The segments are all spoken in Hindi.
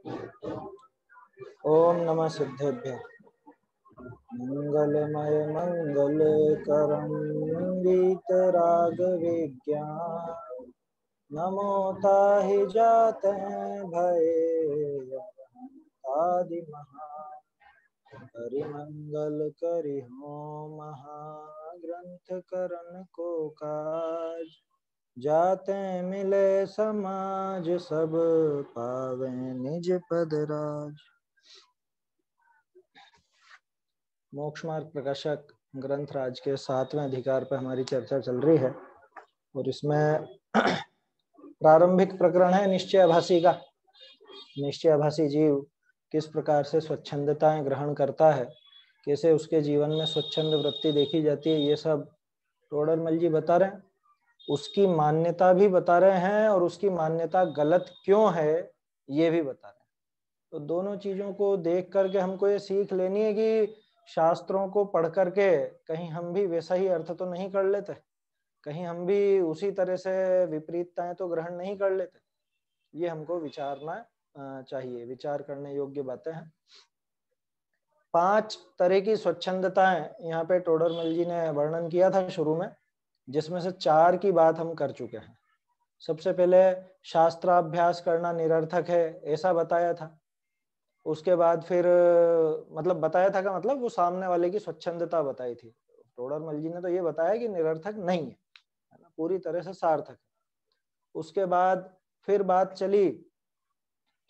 ओम नमः सिद्धेभ्य। मंगलमय मंगलकरं गीतराग विज्ञान नमो ताहि जाते भये आदि महा हरिमंगल करि हो महाग्रंथ करन को काज जाते मिले समाज सब पावे निज पद राज। मोक्ष मार्ग प्रकाशक ग्रंथ राज के 7वें अधिकार पर हमारी चर्चा चल रही है और इसमें प्रारंभिक प्रकरण है निश्चयाभासी का। निश्चयाभासी जीव किस प्रकार से स्वच्छंदताएं ग्रहण करता है, कैसे उसके जीवन में स्वच्छंद वृत्ति देखी जाती है, ये सब टोडरमल जी बता रहे हैं। उसकी मान्यता भी बता रहे हैं और उसकी मान्यता गलत क्यों है ये भी बता रहे हैं। तो दोनों चीजों को देख करके हमको ये सीख लेनी है कि शास्त्रों को पढ़ करके कहीं हम भी वैसा ही अर्थ तो नहीं कर लेते, कहीं हम भी उसी तरह से विपरीतताएं तो ग्रहण नहीं कर लेते। ये हमको विचारना चाहिए, विचार करने योग्य बातें हैं। 5 तरह की स्वच्छंदताएं यहाँ पे टोडरमल जी ने वर्णन किया था शुरू में, जिसमें से 4 की बात हम कर चुके हैं। सबसे पहले शास्त्राभ्यास करना निरर्थक है ऐसा बताया था। उसके बाद फिर मतलब बताया था का मतलब वो सामने वाले की स्वच्छंदता बताई थी। टोडरमल जी ने तो ये बताया कि निरर्थक नहीं है ना, पूरी तरह से सार्थक है। उसके बाद फिर बात चली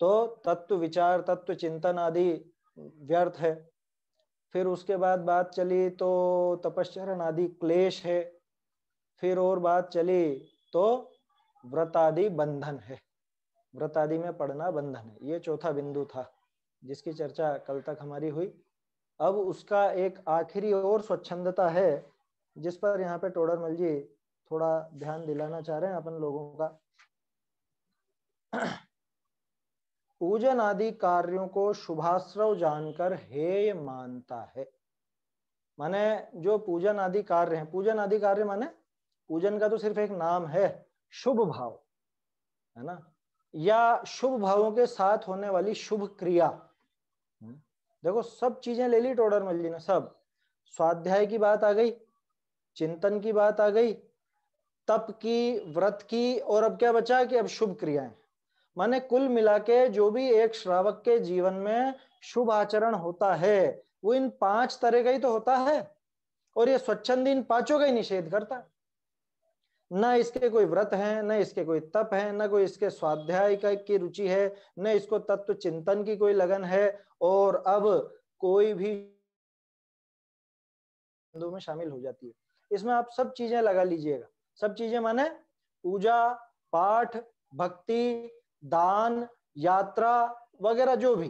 तो तत्व विचार तत्व चिंतन आदि व्यर्थ है। फिर उसके बाद बात चली तो तपश्चरण आदि क्लेश है। फिर और बात चली तो व्रत आदि बंधन है, व्रत आदि में पढ़ना बंधन है। ये चौथा बिंदु था जिसकी चर्चा कल तक हमारी हुई। अब उसका एक आखिरी और स्वच्छंदता है जिस पर यहाँ पे टोडरमल जी थोड़ा ध्यान दिलाना चाह रहे हैं अपन लोगों का। पूजन आदि कार्यों को शुभाश्रव जानकर हेय मानता है। माने जो पूजन आदि कार्य हैं, पूजन आदि कार्य माने पूजन का तो सिर्फ एक नाम है, शुभ भाव है ना, या शुभ भावों के साथ होने वाली शुभ क्रिया। देखो सब चीजें ले ली टोडरमल जी ने, सब स्वाध्याय की बात आ गई, चिंतन की बात आ गई, तप की, व्रत की, और अब क्या बचा कि अब शुभ क्रियाएं। माने कुल मिला के जो भी एक श्रावक के जीवन में शुभ आचरण होता है वो इन 5 तरह का ही तो होता है, और ये स्वच्छंद इन 5 का ही निषेध करता है। न इसके कोई व्रत है, न इसके कोई तप है, न कोई इसके स्वाध्याय की रुचि है, न इसको तत्व चिंतन की कोई लगन है, और अब कोई भी में शामिल हो जाती है। इसमें आप सब चीजें लगा लीजिएगा, सब चीजें माने पूजा पाठ भक्ति दान यात्रा वगैरह जो भी,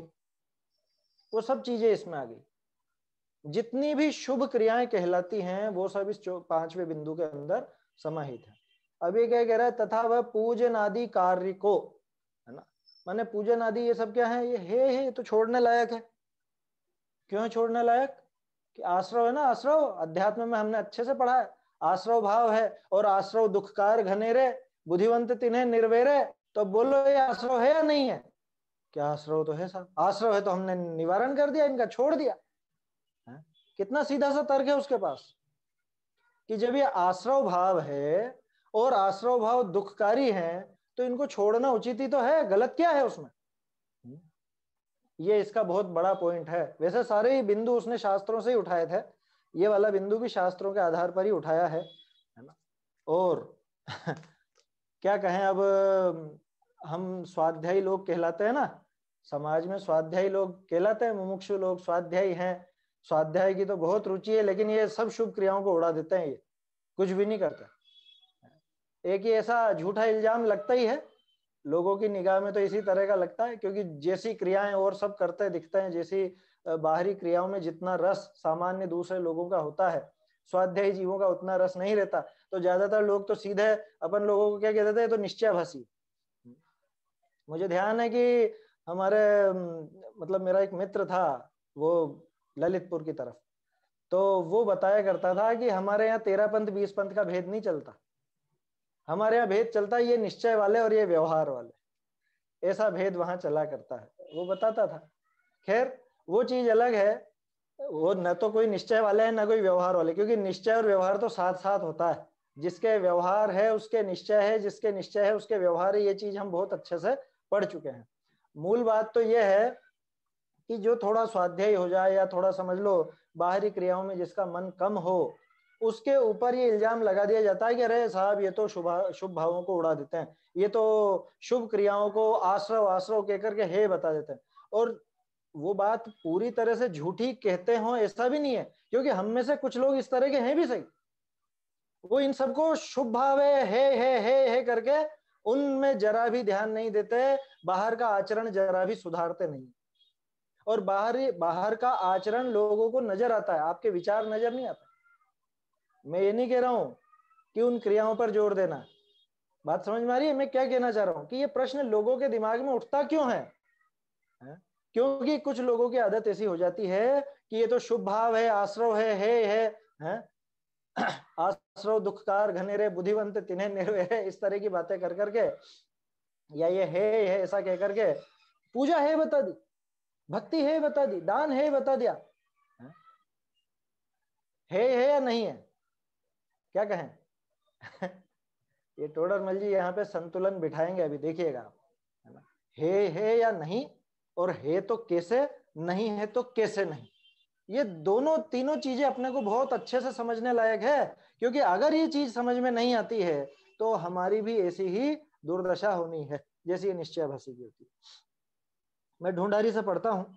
वो सब चीजें इसमें आ गई। जितनी भी शुभ क्रियाएं कहलाती हैं वो सब इस 5वें बिंदु के अंदर समाहित है। अभी क्या कह रहा है, तथा वह पूजन आदि कार्य को, है ना, माने पूजन आदि ये सब क्या है, ये है तो छोड़ने लायक है। क्यों है छोड़ने लायक? कि आश्रव है ना, आश्रव अध्यात्म में हमने अच्छे से पढ़ा है, आश्रव भाव है, और आश्रव दुखकार घनेरे बुद्धिवंत तिन्हें निर्वेरे। तो बोलो ये आश्रव है या नहीं है? क्या आश्रव तो है साहब, आश्रव है तो हमने निवारण कर दिया, इनका छोड़ दिया है? कितना सीधा सा तर्क है उसके पास कि जब ये आश्रव भाव है और आश्रव भाव दुखकारी है तो इनको छोड़ना उचित ही तो है, गलत क्या है उसमें? ये इसका बहुत बड़ा पॉइंट है। वैसे सारे ही बिंदु उसने शास्त्रों से ही उठाए थे, ये वाला बिंदु भी शास्त्रों के आधार पर ही उठाया है ना। और क्या कहें, अब हम स्वाध्यायी लोग कहलाते हैं ना, समाज में स्वाध्यायी लोग कहलाते हैं, मुमुक्षु लोग स्वाध्यायी हैं, स्वाध्याय की तो बहुत रुचि है, लेकिन ये सब शुभ क्रियाओं को उड़ा देते हैं, ये कुछ भी नहीं करते। एक ही ऐसा झूठा इल्जाम लगता ही है लोगों की निगाह में, तो इसी तरह का लगता है, क्योंकि जैसी क्रियाएं और सब करते दिखते हैं, जैसी बाहरी क्रियाओं में जितना रस सामान्य दूसरे लोगों का होता है, स्वाध्यायी जीवों का उतना रस नहीं रहता। तो ज्यादातर लोग तो सीधे अपन लोगों को क्या कहते थे, तो निश्चयाभासी। मुझे ध्यान है कि हमारे मतलब मेरा एक मित्र था वो ललितपुर की तरफ, तो वो बताया करता था कि हमारे यहाँ 13 पंथ 20 पंथ का भेद नहीं चलता, हमारे यहाँ भेद चलता है ये निश्चय वाले और ये व्यवहार वाले। ऐसा भेद वहां चला करता है, वो बताता था। खैर वो चीज अलग है, वो न तो कोई निश्चय वाले है न कोई व्यवहार वाले, क्योंकि निश्चय और व्यवहार तो साथ साथ होता है। जिसके व्यवहार है उसके निश्चय है, जिसके निश्चय है उसके व्यवहार है, ये चीज हम बहुत अच्छे से पढ़ चुके हैं। मूल बात तो ये है कि जो थोड़ा स्वाध्यायी हो जाए या थोड़ा समझ लो बाहरी क्रियाओं में जिसका मन कम हो, उसके ऊपर ये इल्जाम लगा दिया जाता है कि अरे साहब ये तो शुभ भावों को उड़ा देते हैं, ये तो शुभ क्रियाओं को आश्रव आश्रव कह करके हे बता देते हैं। और वो बात पूरी तरह से झूठी कहते हो ऐसा भी नहीं है, क्योंकि हम में से कुछ लोग इस तरह के हैं भी सही, वो इन सबको शुभ भाव है करके उनमें जरा भी ध्यान नहीं देते, बाहर का आचरण जरा भी सुधारते नहीं। और बाहर का आचरण लोगों को नजर आता है, आपके विचार नजर नहीं आता। मैं ये नहीं कह रहा हूं कि उन क्रियाओं पर जोर देना, बात समझ में आ रही है मैं क्या कहना चाह रहा हूं? कि ये प्रश्न लोगों के दिमाग में उठता क्यों है? क्योंकि कुछ लोगों की आदत ऐसी हो जाती है कि ये तो शुभ भाव है, आश्रव है? आश्रव दुखकार घनेरे बुद्धिवंत तिन्हें निर्वय, इस तरह की बातें कर करके, या ये है ऐसा कह करके पूजा है बता दी, भक्ति है बता दी, दान है बता दिया, है या नहीं है? क्या कहें? ये टोडरमल जी यहाँ पे संतुलन बिठाएंगे, अभी देखिएगा, है ना? है या नहीं, और है तो कैसे, नहीं है तो कैसे नहीं, ये दोनों तीनों चीजें अपने को बहुत अच्छे से समझने लायक है। क्योंकि अगर ये चीज समझ में नहीं आती है तो हमारी भी ऐसी ही दुर्दशा होनी है जैसी ये निश्चयाभासी की होती है। मैं ढूंढारी से पढ़ता हूँ,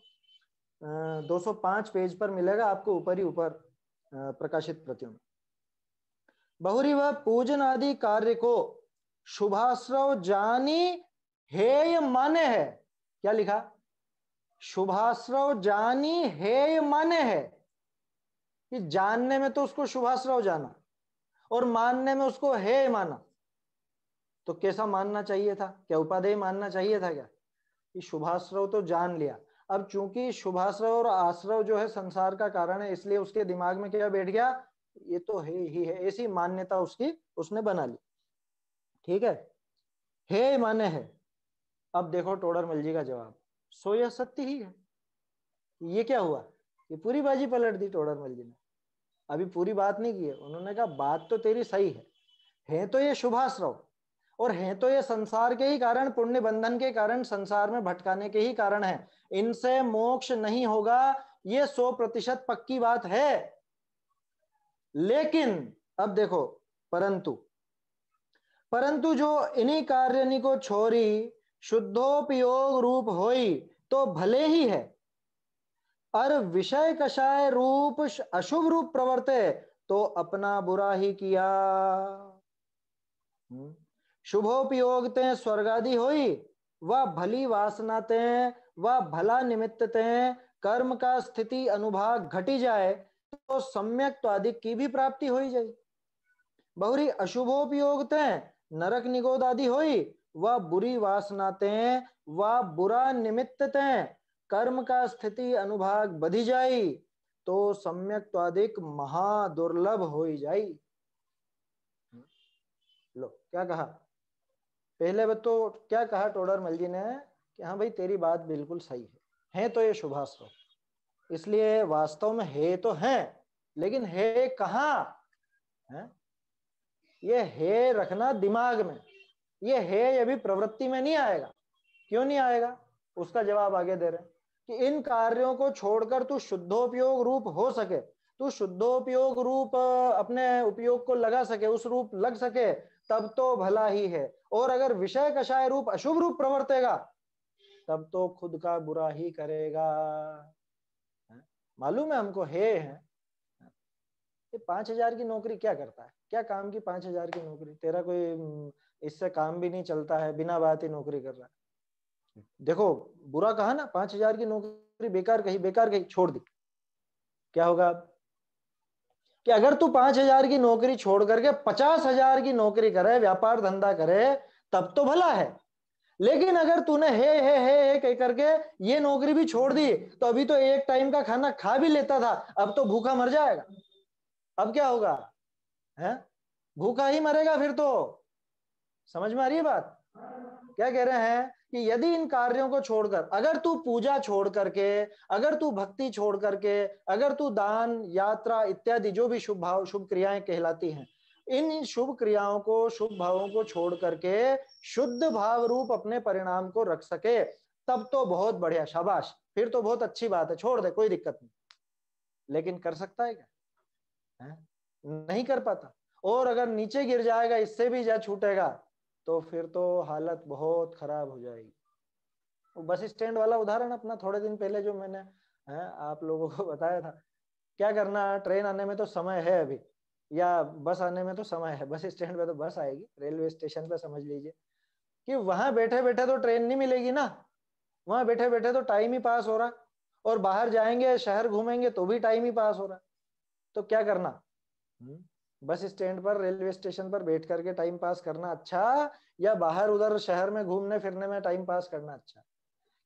205 पेज पर मिलेगा आपको, ऊपर ही ऊपर प्रकाशित प्रतियों में। बहुरी वह पूजन आदि कार्य को शुभाश्रव जानी हेय माने है। क्या लिखा? शुभाश्रव जानी हेय माने है, कि जानने में तो उसको शुभाश्रव जाना और मानने में उसको हेय माना। तो कैसा मानना चाहिए था? क्या उपादेय मानना चाहिए था क्या? कि शुभाश्रव तो जान लिया, अब चूंकि शुभाश्रव और आश्रव जो है संसार का कारण है, इसलिए उसके दिमाग में क्या बैठ गया? ये तो है ही है, ऐसी मान्यता उसकी उसने बना ली। ठीक है, हे माने है। अब देखो टोडरमल जी का जवाब, सो यह सत्य ही है। ये क्या हुआ? ये पूरी बाजी पलट दी टोडरमल जी ने। अभी पूरी बात नहीं की है, उन्होंने कहा बात तो तेरी सही है तो ये शुभाश्रव, और हैं तो ये संसार के ही कारण, पुण्य बंधन के कारण, संसार में भटकाने के ही कारण है, इनसे मोक्ष नहीं होगा, ये 100% पक्की बात है। लेकिन अब देखो, परंतु जो इन्हीं कार्य को छोरी शुद्धोपयोग रूप होई तो भले ही है, और विषय कषाय रूप अशुभ रूप प्रवर्ते तो अपना बुरा ही किया। शुभोपयोगते स्वर्गादि होई, वह भली वासनाते वह भला निमित्तते कर्म का स्थिति अनुभाग घटी जाए तो सम्यक तो अधिक की भी प्राप्ति हो जाए। बहुरी अशुभोपयोगते नरक निगोद आदि होई, वह बुरी वासनाते वह बुरा निमित्तते कर्म का स्थिति अनुभाग बढ़ी जाई तो सम्यक तो अधिक महादुर्लभ हो जाई। लो क्या कहा पहले तो, क्या कहा टोडरमल जी ने कि हाँ भाई तेरी बात बिल्कुल सही है तो ये शुभाश्रव, इसलिए वास्तव में है तो है, लेकिन है कहाँ है? ये है रखना दिमाग में, ये है अभी प्रवृत्ति में नहीं आएगा। क्यों नहीं आएगा? उसका जवाब आगे दे रहे हैं कि इन कार्यों को छोड़कर तू शुद्धोपयोग रूप हो सके, तू शुद्धोपयोग रूप अपने उपयोग को लगा सके, उस रूप लग सके, तब तो भला ही है। और अगर विषय कषाय रूप अशुभ रूप प्रवर्तेगा तब तो खुद का बुरा ही करेगा। मालूम है हमको है 5,000 की नौकरी क्या करता है? क्या काम की 5,000 की नौकरी? तेरा कोई इससे काम भी नहीं चलता है, बिना बात ही नौकरी कर रहा है। देखो बुरा कहा ना, 5,000 की नौकरी बेकार कही छोड़ दी, क्या होगा? कि अगर तू 5,000 की नौकरी छोड़ करके 50,000 की नौकरी करे, व्यापार धंधा करे, तब तो भला है। लेकिन अगर तूने है कह करके ये नौकरी भी छोड़ दी तो अभी तो एक टाइम का खाना खा भी लेता था, अब तो भूखा मर जाएगा। अब क्या होगा? है भूखा ही मरेगा फिर तो। समझ में आ रही है बात? क्या कह रहे हैं कि यदि इन कार्यों को छोड़कर, अगर तू पूजा छोड़ करके, अगर तू भक्ति छोड़ करके, अगर तू दान, यात्रा इत्यादि जो भी शुभ भाव, शुभ क्रियाएं कहलाती हैं, इन शुभ क्रियाओं को, शुभ भावों को छोड़ करके शुद्ध भाव रूप अपने परिणाम को रख सके, तब तो बहुत बढ़िया, शाबाश, फिर तो बहुत अच्छी बात है, छोड़ दे, कोई दिक्कत नहीं। लेकिन कर सकता है क्या? है? नहीं कर पाता। और अगर नीचे गिर जाएगा, इससे भी जा छूटेगा, तो फिर तो हालत बहुत खराब हो जाएगी। वो बस स्टैंड वाला उदाहरण अपना थोड़े दिन पहले जो मैंने आप लोगों को बताया था, क्या करना, ट्रेन आने में तो समय है अभी, या बस आने में तो समय है, बस स्टैंड पे तो बस आएगी, रेलवे स्टेशन पे समझ लीजिए कि वहां बैठे बैठे तो ट्रेन नहीं मिलेगी ना, वहां बैठे बैठे तो टाइम ही पास हो रहा, और बाहर जाएंगे, शहर घूमेंगे तो भी टाइम ही पास हो रहा। तो क्या करना, बस स्टैंड पर, रेलवे स्टेशन पर बैठ करके टाइम पास करना अच्छा, या बाहर उधर शहर में घूमने फिरने में टाइम पास करना अच्छा?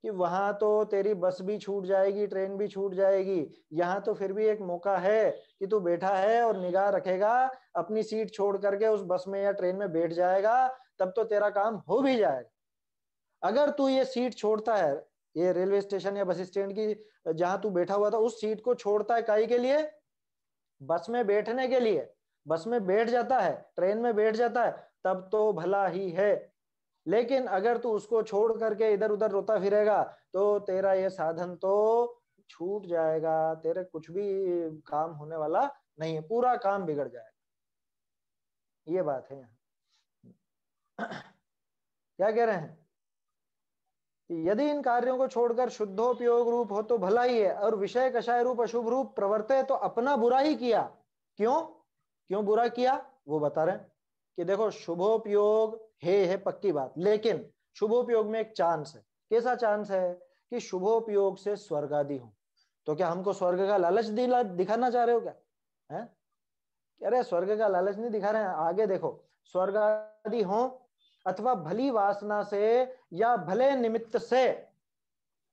कि वहां तो तेरी बस भी छूट जाएगी, ट्रेन भी छूट जाएगी, यहाँ तो फिर भी एक मौका है कि तू बैठा है और निगाह रखेगा, अपनी सीट छोड़ करके उस बस में या ट्रेन में बैठ जाएगा, तब तो तेरा काम हो भी जाएगा। अगर तू ये सीट छोड़ता है, ये रेलवे स्टेशन या बस स्टैंड की जहां तू बैठा हुआ था, उस सीट को छोड़ता है काहे के लिए? बस में बैठने के लिए। बस में बैठ जाता है, ट्रेन में बैठ जाता है, तब तो भला ही है। लेकिन अगर तू उसको छोड़ करके इधर उधर रोता फिरेगा, तो तेरा ये साधन तो छूट जाएगा, तेरे कुछ भी काम होने वाला नहीं है, पूरा काम बिगड़ जाएगा। ये बात है यहाँ। क्या कह रहे हैं कि यदि इन कार्यों को छोड़कर शुद्धोपयोग रूप हो तो भला ही है, और विषय कषाय रूप अशुभ रूप प्रवर्ते तो अपना बुरा ही किया। क्यों क्यों बुरा किया, वो बता रहे हैं कि देखो, शुभोपयोग है पक्की बात, लेकिन शुभोपयोग में एक चांस है। कैसा चांस है? कि शुभोपयोग से स्वर्ग आदि हो। तो क्या हमको स्वर्ग का लालच दिखाना चाह रहे हो क्या? है? अरे स्वर्ग का लालच नहीं दिखा रहे हैं, आगे देखो, स्वर्ग आदि हो अथवा भली वासना से या भले निमित्त से,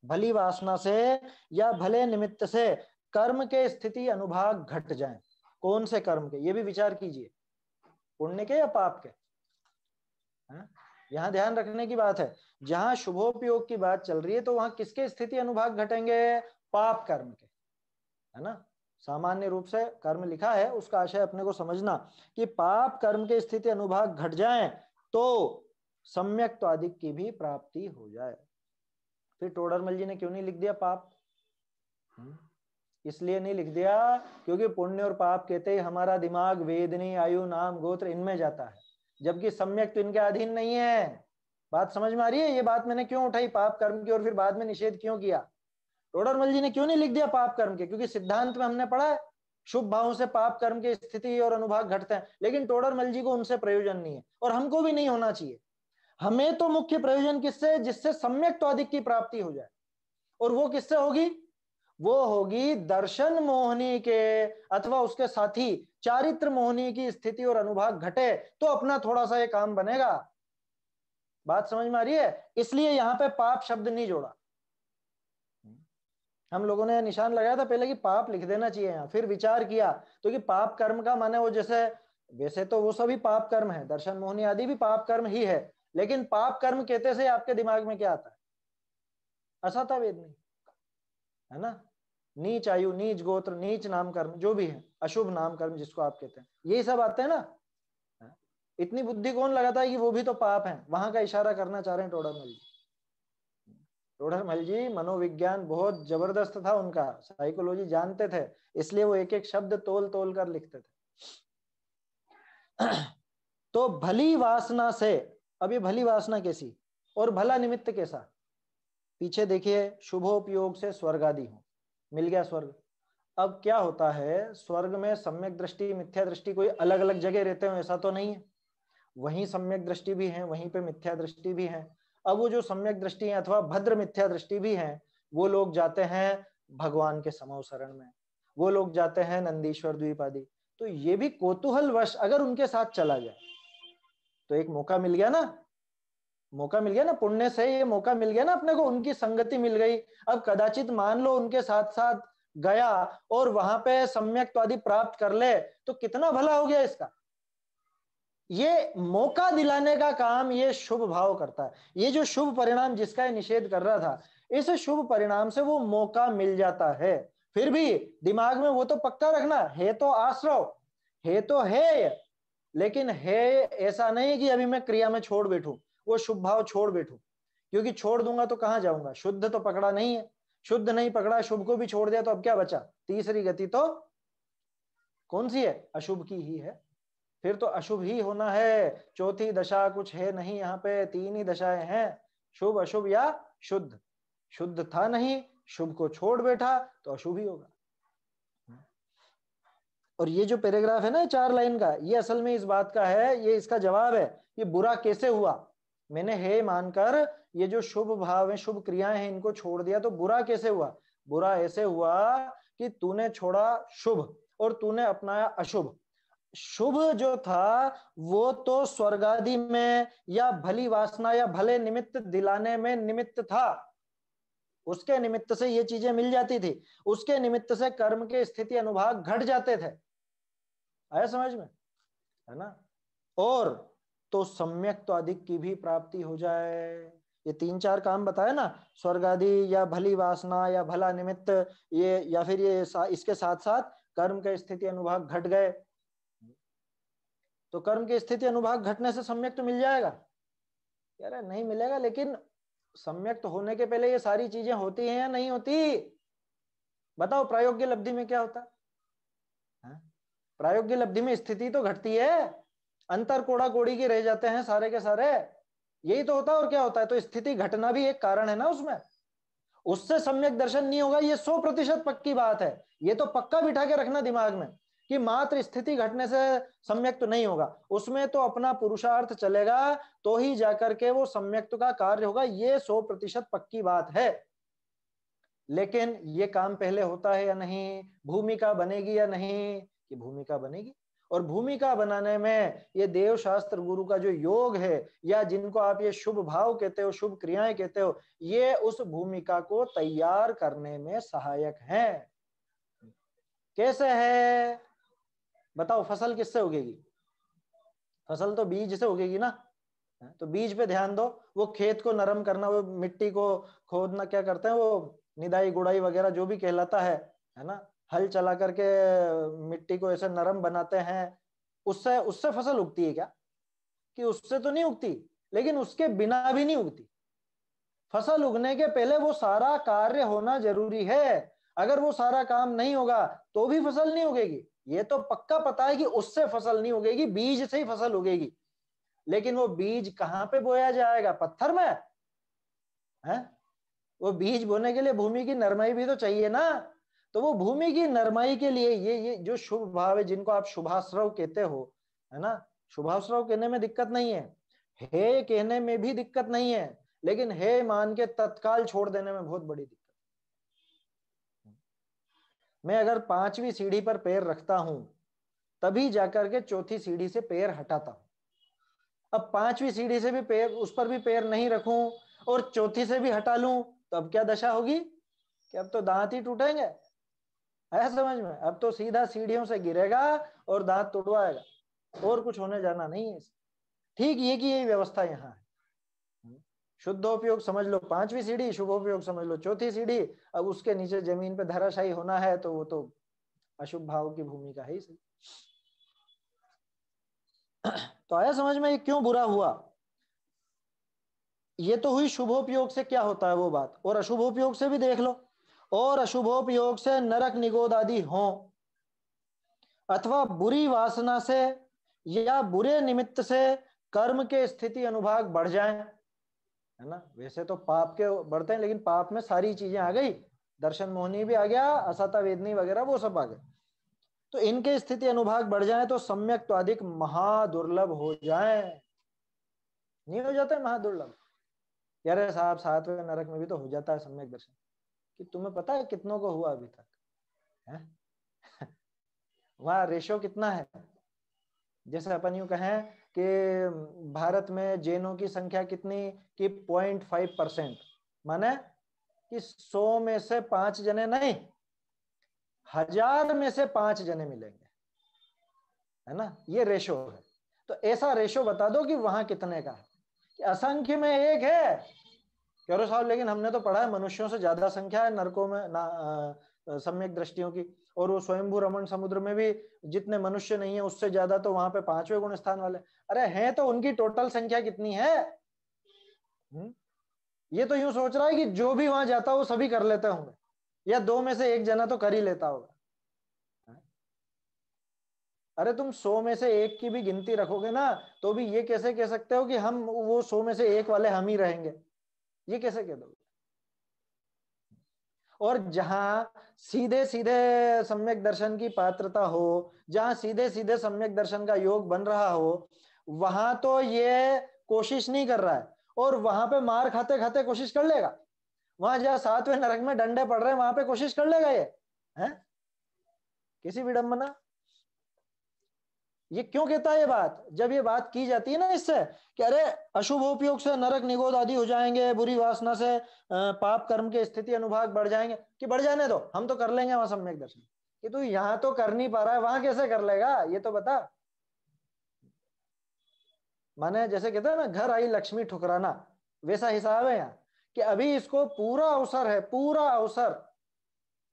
भली वासना से या भले निमित्त से कर्म के स्थिति अनुभाग घट जाएं। कौन से कर्म के, ये भी विचार कीजिए, पुण्य के या पाप के? यहां ध्यान रखने की बात है, जहां शुभोपयोग की बात चल रही है तो वहां किसके स्थिति अनुभाग घटेंगे? पाप कर्म के, है ना। सामान्य रूप से कर्म लिखा है, उसका आशय अपने को समझना कि पाप कर्म के स्थिति अनुभाग घट जाएं तो सम्यक तो आदि की भी प्राप्ति हो जाए। फिर टोडरमल जी ने क्यों नहीं लिख दिया पाप? इसलिए नहीं लिख दिया क्योंकि पुण्य और पाप कहते ही हमारा दिमाग वेदनी, आयु, नाम, गोत्र इनमें जाता है, जबकि सम्यक तो इनके अधीन नहीं है। बात समझ में आ रही है? ये बात मैंने क्यों उठाई पाप कर्म की और फिर बाद में निषेध क्यों किया? टोडरमल जी ने क्यों नहीं लिख दिया पाप कर्म के? क्योंकि सिद्धांत में हमने पढ़ा है शुभ भावों से पाप कर्म की स्थिति और अनुभाग घटते हैं, लेकिन टोडरमल जी को उनसे प्रयोजन नहीं है, और हमको भी नहीं होना चाहिए। हमें तो मुख्य प्रयोजन किससे? जिससे सम्यक तो अधिक की प्राप्ति हो जाए, और वो किससे होगी? वो होगी दर्शन मोहनी के अथवा उसके साथी चारित्र मोहनी की स्थिति और अनुभाग घटे तो अपना थोड़ा सा ये काम बनेगा। बात समझ में आ रही है? इसलिए यहां पे पाप शब्द नहीं जोड़ा। हम लोगों ने निशान लगाया था पहले कि पाप लिख देना चाहिए यहां, फिर विचार किया तो कि पाप कर्म का माने वो जैसे, वैसे तो वो सभी पाप कर्म है, दर्शन मोहनी आदि भी पाप कर्म ही है, लेकिन पाप कर्म कहते से आपके दिमाग में क्या आता है? असता वेदनी, है ना। नीच आयु, नीच गोत्र, नीच नाम कर्म जो भी है, अशुभ नाम कर्म जिसको आप कहते हैं, यही सब आते हैं ना। इतनी बुद्धि कौन लगाता है कि वो भी तो पाप है? वहां का इशारा करना चाह रहे हैं टोडरमल जी। टोडरमल जी मनोविज्ञान बहुत जबरदस्त था उनका, साइकोलॉजी जानते थे, इसलिए वो एक एक शब्द तोल तोल कर लिखते थे। तो भली वासना से, अब ये भली वासना कैसी और भला निमित्त कैसा? पीछे देखिए, शुभोपयोग से स्वर्ग आदि हो, मिल गया स्वर्ग। अब क्या होता है, स्वर्ग में सम्यक दृष्टि, मिथ्या दृष्टि कोई अलग अलग जगह रहते हो ऐसा तो नहीं है, वहीं सम्यक दृष्टि भी है, वहीं पे मिथ्या दृष्टि भी है। अब वो जो सम्यक दृष्टि है अथवा भद्र मिथ्या दृष्टि भी है, वो लोग जाते हैं भगवान के समो शरण में, वो लोग जाते हैं नंदीश्वर द्वीप आदि। तो ये भी कौतूहल वश अगर उनके साथ चला जाए तो एक मौका मिल गया ना, मौका मिल गया ना, पुण्य से ये मौका मिल गया ना अपने को, उनकी संगति मिल गई। अब कदाचित मान लो उनके साथ साथ गया और वहां पे सम्यक तो आदि प्राप्त कर ले, तो कितना भला हो गया इसका। ये मौका दिलाने का काम ये शुभ भाव करता है। ये जो शुभ परिणाम जिसका ये निषेध कर रहा था, इस शुभ परिणाम से वो मौका मिल जाता है। फिर भी दिमाग में वो तो पक्का रखना है, तो आश्रव है, तो है, लेकिन है ऐसा नहीं कि अभी मैं क्रिया में छोड़ बैठूं, वो शुभ भाव छोड़ बैठूं, क्योंकि छोड़ दूंगा तो कहां जाऊंगा, शुद्ध तो पकड़ा नहीं है, शुद्ध नहीं पकड़ा, शुभ को भी छोड़ दिया तो अब क्या बचा, तीसरी गति तो कौन सी है, अशुभ की ही है। फिर तो अशुभ ही होना है, चौथी दशा कुछ है नहीं, यहाँ पे तीन ही दशाएं हैं, शुभ अशुभ या शुद्ध। शुद्ध था नहीं, शुभ को छोड़ बैठा तो अशुभ ही होगा। और ये जो पैराग्राफ है ना 4 लाइन का, ये असल में इस बात का है, ये इसका जवाब है, ये बुरा कैसे हुआ, मैंने हे मानकर ये जो शुभ भाव है, शुभ क्रियाएं हैं, इनको छोड़ दिया तो बुरा कैसे हुआ। बुरा ऐसे हुआ कि तूने छोड़ा शुभ और तूने अपनाया अशुभ। शुभ जो था वो तो स्वर्गादि में या भली वासना या भले निमित्त दिलाने में निमित्त था, उसके निमित्त से ये चीजें मिल जाती थी, उसके निमित्त से कर्म के स्थिति अनुभाग घट जाते थे। आया समझ में, है ना। और तो सम्यक तो अधिक की भी प्राप्ति हो जाए, ये 3-4 काम बताए ना, स्वर्ग आदि या भली वासना या भला निमित्त, ये या फिर ये इसके साथ साथ कर्म के स्थिति अनुभाग घट गए, तो कर्म के स्थिति अनुभाग घटने से सम्यक तो मिल जाएगा, यार नहीं मिलेगा, लेकिन सम्यक तो होने के पहले ये सारी चीजें होती हैं या नहीं होती, बताओ प्रायोग्य लब्धि में क्या होता है? प्रायोग्य लब्धि में स्थिति तो घटती है, अंतर कोड़ा कोड़ी के रह जाते हैं सारे के सारे, यही तो होता है, और क्या होता है, तो स्थिति घटना भी एक कारण है ना उसमें, उससे सम्यक दर्शन नहीं होगा, ये 100% पक्की बात है, ये तो पक्का बिठा के रखना दिमाग में कि मात्र स्थिति घटने से सम्यक तो नहीं होगा, उसमें तो अपना पुरुषार्थ चलेगा तो ही जाकर के वो सम्यक का कार्य होगा, ये 100% पक्की बात है। लेकिन ये काम पहले होता है या नहीं, भूमिका बनेगी या नहीं, कि भूमिका बनेगी, और भूमिका बनाने में ये देव शास्त्र गुरु का जो योग है, या जिनको आप ये शुभ भाव कहते हो, शुभ क्रियाएं कहते हो, ये उस भूमिका को तैयार करने में सहायक हैं। कैसे है बताओ, फसल किससे उगेगी, फसल तो बीज से उगेगी ना, तो बीज पे ध्यान दो, वो खेत को नरम करना, वो मिट्टी को खोदना, क्या करते हैं वो निदाई गुड़ाई वगैरह जो भी कहलाता है ना, हल चला करके मिट्टी को ऐसे नरम बनाते हैं, उससे उससे फसल उगती है क्या, कि उससे तो नहीं उगती, लेकिन उसके बिना भी नहीं उगती। फसल उगने के पहले वो सारा कार्य होना जरूरी है, अगर वो सारा काम नहीं होगा तो भी फसल नहीं उगेगी, ये तो पक्का पता है कि उससे फसल नहीं उगेगी, बीज से ही फसल उगेगी। लेकिन वो बीज कहाँ पे बोया जाएगा, पत्थर में है, वो बीज बोने के लिए भूमि की नरमाई भी तो चाहिए ना, तो वो भूमि की नरमाई के लिए ये जो शुभ भाव है, जिनको आप शुभाश्रव कहते हो, है ना, शुभाश्रव कहने में दिक्कत नहीं है कहने में भी दिक्कत नहीं है, लेकिन हे मान के तत्काल छोड़ देने में बहुत बड़ी दिक्कत। मैं अगर 5वीं सीढ़ी पर पैर रखता हूं तभी जाकर के चौथी सीढ़ी से पैर हटाता हूं, अब 5वीं सीढ़ी से भी पैर, उस पर भी पैर नहीं रखूं और चौथी से भी हटा लूं, तो अब क्या दशा होगी, कि अब तो दांत ही टूटेंगे, है समझ में, अब तो सीधा सीढ़ियों से गिरेगा और दांत तोड़वाएगा, और कुछ होने जाना नहीं है। ठीक ये की यही व्यवस्था यहाँ है, शुद्धोपयोग समझ लो 5वीं सीढ़ी, शुभोपयोग समझ लो चौथी सीढ़ी, अब उसके नीचे जमीन पे धराशायी होना है तो वो तो अशुभ भाव की भूमिका है ही सही। तो आया समझ में ये क्यों बुरा हुआ, ये तो हुई शुभोपयोग से क्या होता है वो बात, और अशुभोपयोग से भी देख लो, और अशुभोपयोग से नरक निगोद आदि हो, अथवा बुरी वासना से या बुरे निमित्त से कर्म के स्थिति अनुभाग बढ़ जाए, है ना, वैसे तो पाप के बढ़ते हैं, लेकिन पाप में सारी चीजें आ गई, दर्शन मोहनी भी आ गया, असता वेदनी वगैरह वो सब आ गए, तो इनके स्थिति अनुभाग बढ़ जाए तो सम्यक तो अधिक महादुर्लभ हो जाए, नहीं हो जाता है महादुर्लभ, यार साहब 7वें नरक में भी तो हो जाता है सम्यक दर्शन, कि तुम्हें पता है कितनों को हुआ अभी तक है? वहां रेशो कितना है, जैसे अपन यूं कहें कि भारत में जैनों की संख्या कितनी, कि 0.5%, माने कि 100 में से 5 जने नहीं, 1000 में से 5 जने मिलेंगे, है ना, ये रेशो है। तो ऐसा रेशो बता दो कि वहां कितने का है, कि असंख्य में एक है। कह रहे साहब लेकिन हमने तो पढ़ा है मनुष्यों से ज्यादा संख्या है नरकों में सम्यक दृष्टियों की, और वो स्वयंभू रमण समुद्र में भी जितने मनुष्य नहीं है उससे ज्यादा, तो वहां पे 5वें गुण स्थान वाले। अरे हैं तो उनकी टोटल संख्या कितनी है? ये तो यूं सोच रहा है कि जो भी वहां जाता वो सभी कर लेते होंगे, या 2 में से 1 जना तो कर ही लेता होगा। अरे तुम 100 में से 1 की भी गिनती रखोगे ना, तो भी ये कैसे कह सकते हो कि हम वो 100 में से 1 वाले हम ही रहेंगे? ये कैसे कह दोगे? और जहां सीधे सीधे सम्यक दर्शन की पात्रता हो, जहां सीधे सीधे सम्यक दर्शन का योग बन रहा हो, वहां तो ये कोशिश नहीं कर रहा है, और वहां पे मार खाते खाते कोशिश कर लेगा। वहां जहां 7वें नरक में डंडे पड़ रहे हैं वहां पे कोशिश कर लेगा ये है? किसी विडंबना। ये क्यों कहता है ये बात? जब ये बात की जाती है ना इससे कि अरे अशुभ उपयोग से नरक निगोद आदि हो जाएंगे, बुरी वासना से पाप कर्म के स्थिति अनुभाग बढ़ जाएंगे, कि बढ़ जाने दो, हम तो कर लेंगे वहां सम्यक दर्शन। कि तू यहां तो कर नहीं पा रहा है, वहां कैसे कर लेगा ये तो बता। माने जैसे कहते हैं ना घर आई लक्ष्मी ठुकराना, वैसा हिसाब है यहाँ, कि अभी इसको पूरा अवसर है, पूरा अवसर।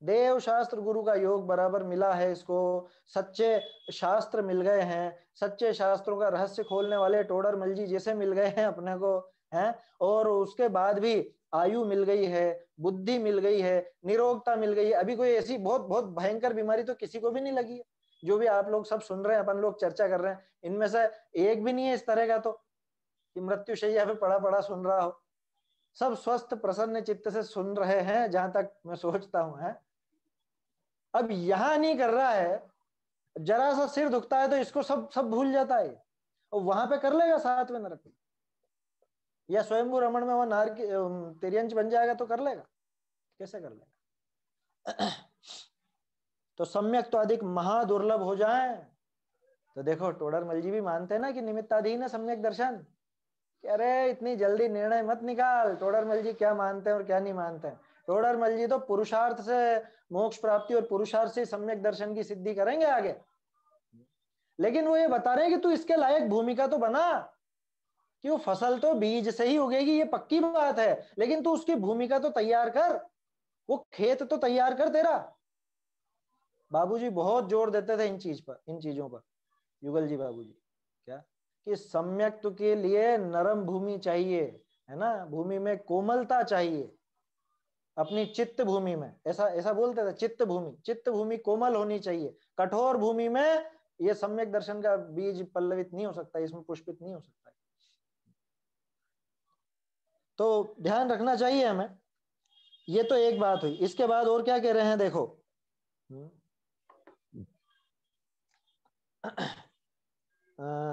देव शास्त्र गुरु का योग बराबर मिला है इसको, सच्चे शास्त्र मिल गए हैं, सच्चे शास्त्रों का रहस्य खोलने वाले टोडर मल जी जैसे मिल गए हैं अपने को, हैं? और उसके बाद भी आयु मिल गई है, बुद्धि मिल गई है, निरोगता मिल गई है। अभी कोई ऐसी बहुत बहुत भयंकर बीमारी तो किसी को भी नहीं लगी है। जो भी आप लोग सब सुन रहे हैं, अपन लोग चर्चा कर रहे हैं, इनमें से एक भी नहीं है इस तरह का तो कि मृत्युशैया पे पड़ा पड़ा सुन रहा हो। सब स्वस्थ प्रसन्न चित्त से सुन रहे हैं, जहां तक मैं सोचता हूं है। अब यहां नहीं कर रहा है, जरा सा सिर दुखता है तो इसको सब सब भूल जाता है, और वहां पे कर लेगा 7वें नरक में, या स्वयंभू रमण में वो नार की तिर्यंच बन जाएगा तो कर लेगा? कैसे कर लेगा? तो सम्यक तो अधिक महादुर्लभ हो जाए। तो देखो टोडर मल जी भी मानते हैं ना कि निमित्ताधीन है सम्यक दर्शन। कि अरे इतनी जल्दी निर्णय मत निकाल, टोडर मल जी क्या मानते हैं और क्या नहीं मानते हैं। टोडर मल जी तो पुरुषार्थ से मोक्ष प्राप्ति और पुरुषार्थ से सम्यक दर्शन की सिद्धि करेंगे आगे। लेकिन वो ये बता रहे हैं कि तू इसके लायक भूमिका तो बना, कि वो फसल तो बीज से ही उगेगी, ये पक्की बात है, लेकिन तू उसकी भूमिका तो तैयार कर, वो खेत तो तैयार कर तेरा। बाबूजी बहुत जोर देते थे इन चीजों पर, युगल जी बाबूजी, क्या कि सम्यक्त के लिए नरम भूमि चाहिए, है ना, भूमि में कोमलता चाहिए, अपनी चित्त भूमि में, ऐसा ऐसा बोलते थे, चित्त भूमि कोमल होनी चाहिए। कठोर भूमि में ये सम्यक दर्शन का बीज पल्लवित नहीं हो सकता, इसमें पुष्पित नहीं हो सकता। तो ध्यान रखना चाहिए हमें। ये तो एक बात हुई। इसके बाद और क्या कह रहे हैं देखो,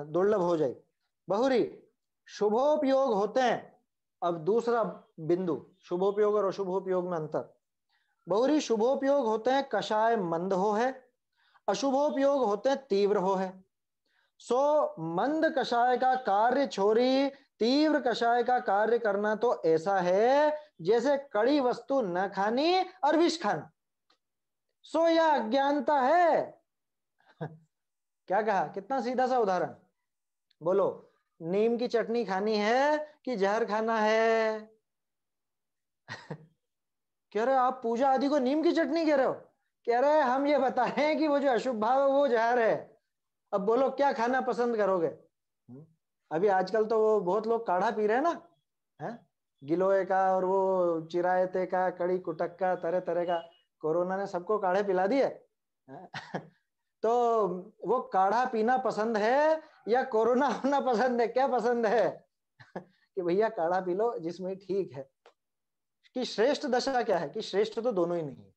दुर्लभ हो जाए बहुरी शुभोपयोग होते हैं। अब दूसरा बिंदु, शुभोपयोग और अशुभोपयोग में अंतर। बहुरी शुभोपयोग होते हैं कषाय मंद हो है, अशुभोपयोग होते हैं तीव्र हो है। सो मंद कषाय का कार्य छोरी तीव्र कषाय का कार्य करना तो ऐसा है जैसे कड़ी वस्तु न खानी और विष खाना। सो यह अज्ञानता है। क्या कहा, कितना सीधा सा उदाहरण। बोलो, नीम की चटनी खानी है कि जहर खाना है? कह रहे आप पूजा आदि को नीम की चटनी कह रहे हो? कह रहे हम ये बताएं कि वो जो अशुभ भाव है वो जहर है। अब बोलो क्या खाना पसंद करोगे? अभी आजकल तो वो बहुत लोग काढ़ा पी रहे हैं ना, है, गिलोय का और वो चिरायते का, कड़ी कुटक का, तरह तरह का। कोरोना ने सबको काढ़े पिला दिए। तो वो काढ़ा पीना पसंद है या कोरोना होना पसंद है? क्या पसंद है? कि भैया काढ़ा पी लो जिसमें ठीक है। कि श्रेष्ठ दशा क्या है, कि श्रेष्ठ तो दोनों ही नहीं है।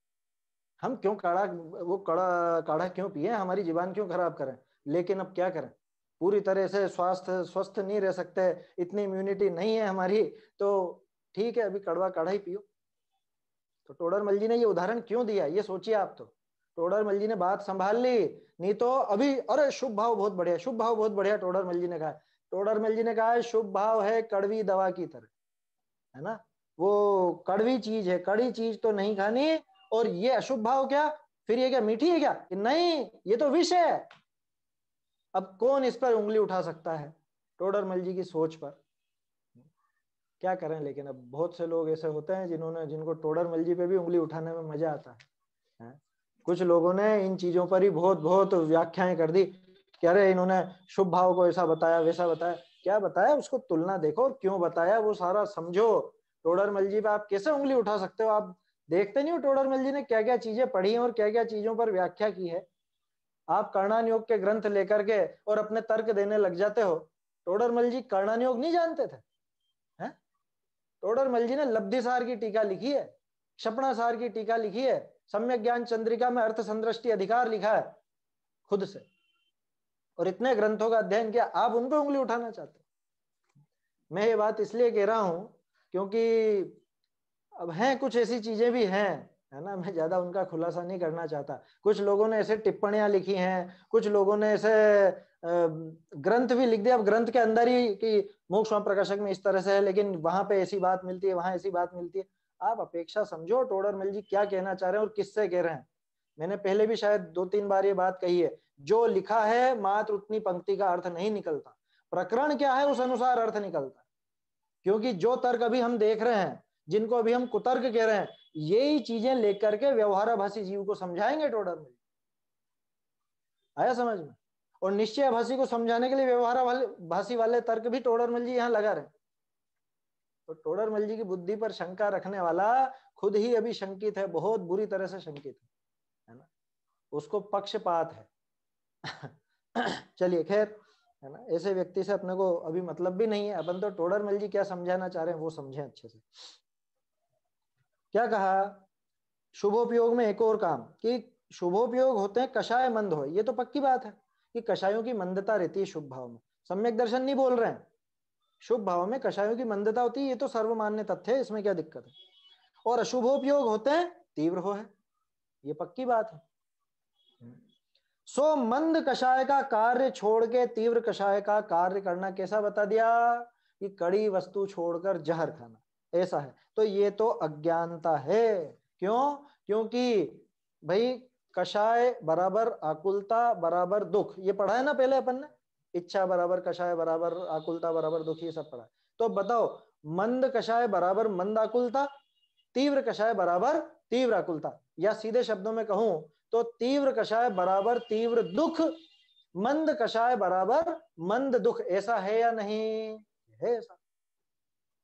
हम क्यों काढ़ा क्यों पिए, हमारी जीवन क्यों खराब करें? लेकिन अब क्या करें, पूरी तरह से स्वस्थ नहीं रह सकते, इतनी इम्यूनिटी नहीं है हमारी, तो ठीक है अभी कड़वा काढ़ा ही पियो। तो टोडरमल जी ने ये उदाहरण क्यों दिया, ये सोचिए आप। तो टोडरमल जी ने बात संभाल ली, नहीं तो अभी अरे शुभ भाव बहुत बढ़िया, शुभ भाव बहुत बढ़िया, टोडरमल जी ने कहा। टोडरमल जी ने कहा शुभ भाव है कड़वी दवा की तरह, है ना, वो कड़वी चीज है, कड़ी चीज तो नहीं खानी। और ये अशुभ भाव क्या, फिर ये क्या मीठी है क्या? नहीं, ये तो विष है। अब कौन इस पर उंगली उठा सकता है? टोडरमल जी की सोच पर। क्या करें, लेकिन अब बहुत से लोग ऐसे होते हैं जिनको टोडरमल जी पे भी उंगली उठाने में मजा आता है। कुछ लोगों ने इन चीजों पर ही बहुत बहुत व्याख्याएं कर दी कि अरे इन्होंने शुभ भाव को ऐसा बताया वैसा बताया। क्या बताया, उसको तुलना देखो, क्यों बताया वो सारा समझो। टोडरमल जी पे आप कैसे उंगली उठा सकते हो? आप देखते नहीं हो टोडरमल जी ने क्या क्या चीजें पढ़ी हैं और क्या क्या चीजों पर व्याख्या की है। आप कर्णान योग के ग्रंथ लेकर के और अपने तर्क देने लग जाते हो। टोडरमल जी कर्णान योग नहीं जानते थे? हैं? टोडरमल जी ने लब्धिसार की टीका लिखी है, क्षपणासार की टीका लिखी है, सम्यक ज्ञान चंद्रिका में अर्थ संदृष्टि अधिकार लिखा है खुद से, और इतने ग्रंथों का अध्ययन किया। आप उन पर उंगली उठाना चाहते हो? मैं ये बात इसलिए कह रहा हूं क्योंकि अब हैं कुछ ऐसी चीजें भी हैं, है ना, मैं ज्यादा उनका खुलासा नहीं करना चाहता। कुछ लोगों ने ऐसे टिप्पणियां लिखी हैं, कुछ लोगों ने ऐसे ग्रंथ भी लिख दिया। अब ग्रंथ के अंदर ही कि मोक्ष प्रकाशक में इस तरह से है, लेकिन वहां पे ऐसी बात मिलती है, वहां ऐसी बात मिलती है। आप अपेक्षा समझो टोडरमल जी क्या कहना चाह रहे हैं और किससे कह रहे हैं। मैंने पहले भी शायद 2-3 बार ये बात कही है, जो लिखा है मात्र उतनी पंक्ति का अर्थ नहीं निकलता, प्रकरण क्या है उस अनुसार अर्थ निकलता है। क्योंकि जो तर्क अभी हम देख रहे हैं, जिनको अभी हम कुतर्क कह रहे हैं, यही चीजें लेकर के व्यवहाराभासी जीव को समझाएंगे टोडरमल जी। आया समझ में? और निश्चयाभासी को समझाने के लिए व्यवहाराभासी वाले तर्क भी टोडरमल जी यहाँ लगा रहे। तो टोडरमल जी की बुद्धि पर शंका रखने वाला खुद ही अभी शंकित है, बहुत बुरी तरह से शंकित है ना, उसको पक्षपात है। चलिए खैर, है ना, ऐसे व्यक्ति से अपने को अभी मतलब भी नहीं है। अपन तो टोडरमल जी क्या समझाना चाह रहे हैं वो समझें अच्छे से। क्या कहा? शुभोपयोग में एक और काम कि शुभोपयोग होते हैं कषाय मंद हो, ये तो पक्की बात है कि कषायों की मंदता रहती है शुभ भाव में। सम्यक दर्शन नहीं बोल रहे हैं, शुभ भाव में कषायों की मंदता होती है, ये तो सर्वमान्य तथ्य है, इसमें क्या दिक्कत है। और अशुभोपयोग होते हैं तीव्र हो है, ये पक्की बात है। सो मंद कषाय का कार्य छोड़ के तीव्र कषाय का कार्य करना कैसा बता दिया कि कड़ी वस्तु छोड़कर जहर खाना, ऐसा है। तो ये तो अज्ञानता है। क्यों? क्योंकि भाई कषाय बराबर आकुलता बराबर दुख, ये पढ़ा है ना पहले अपन ने, इच्छा बराबर कषाय बराबर आकुलता बराबर दुख, ये सब पढ़ा है। तो बताओ, मंद कषाय बराबर मंद आकुलता, तीव्र कषाय बराबर तीव्र आकुलता, या सीधे शब्दों में कहूं तो तीव्र कषाय बराबर तीव्र दुख, मंद कषाय बराबर मंद दुख, ऐसा है या नहीं है? ऐसा।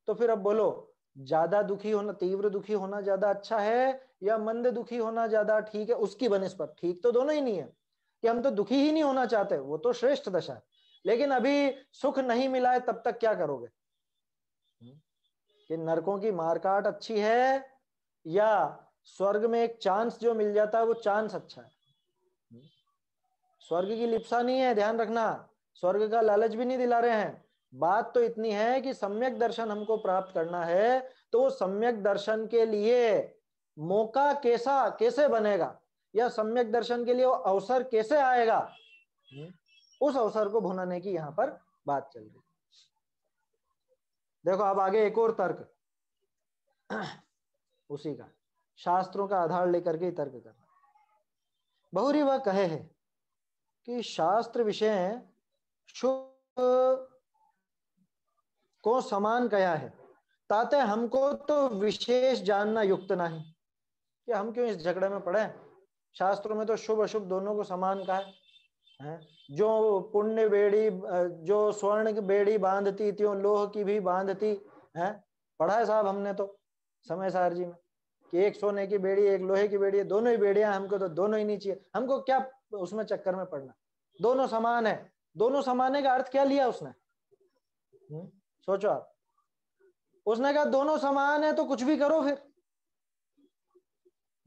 तो फिर अब बोलो, ज्यादा दुखी होना, तीव्र दुखी होना ज्यादा अच्छा है या मंद दुखी होना ज्यादा ठीक है? उसकी बनिस्बत ठीक तो दोनों ही नहीं है, कि हम तो दुखी ही नहीं होना चाहते, वो तो श्रेष्ठ दशा है, लेकिन अभी सुख नहीं मिला है, तब तक क्या करोगे? कि नरकों की मारकाट अच्छी है या स्वर्ग में एक चांस जो मिल जाता है वो चांस अच्छा है? स्वर्ग की लिप्सा नहीं है, ध्यान रखना, स्वर्ग का लालच भी नहीं दिला रहे हैं। बात तो इतनी है कि सम्यक दर्शन हमको प्राप्त करना है, तो सम्यक दर्शन के लिए मौका कैसे बनेगा, या सम्यक दर्शन के लिए वो अवसर कैसे आएगा, उस अवसर को भुनाने की यहां पर बात चल रही। देखो अब आगे एक और तर्क उसी का, शास्त्रों का आधार लेकर के तर्क करना। बहुरी वह कहे है कि शास्त्र विषय शुभ को समान कया है, ताते हमको तो विशेष जानना युक्त नहीं, कि हम क्यों इस झगड़े में पड़े। शास्त्रों में तो शुभ अशुभ दोनों को समान कहा है। जो पुण्य बेड़ी, जो स्वर्ण की बेड़ी बांधती त्यों लोह की भी बांधती है, पढ़ा है साहब हमने तो समय सार जी में, कि एक सोने की बेड़ी एक लोहे की बेड़ी, दोनों ही बेड़ियां, हमको तो दोनों ही नहीं चाहिए। हमको क्या उसमें चक्कर में पड़ना, दोनों समान है। दोनों समान है का अर्थ क्या लिया उसने? सोचो आप, उसने कहा दोनों समान है तो कुछ भी करो, फिर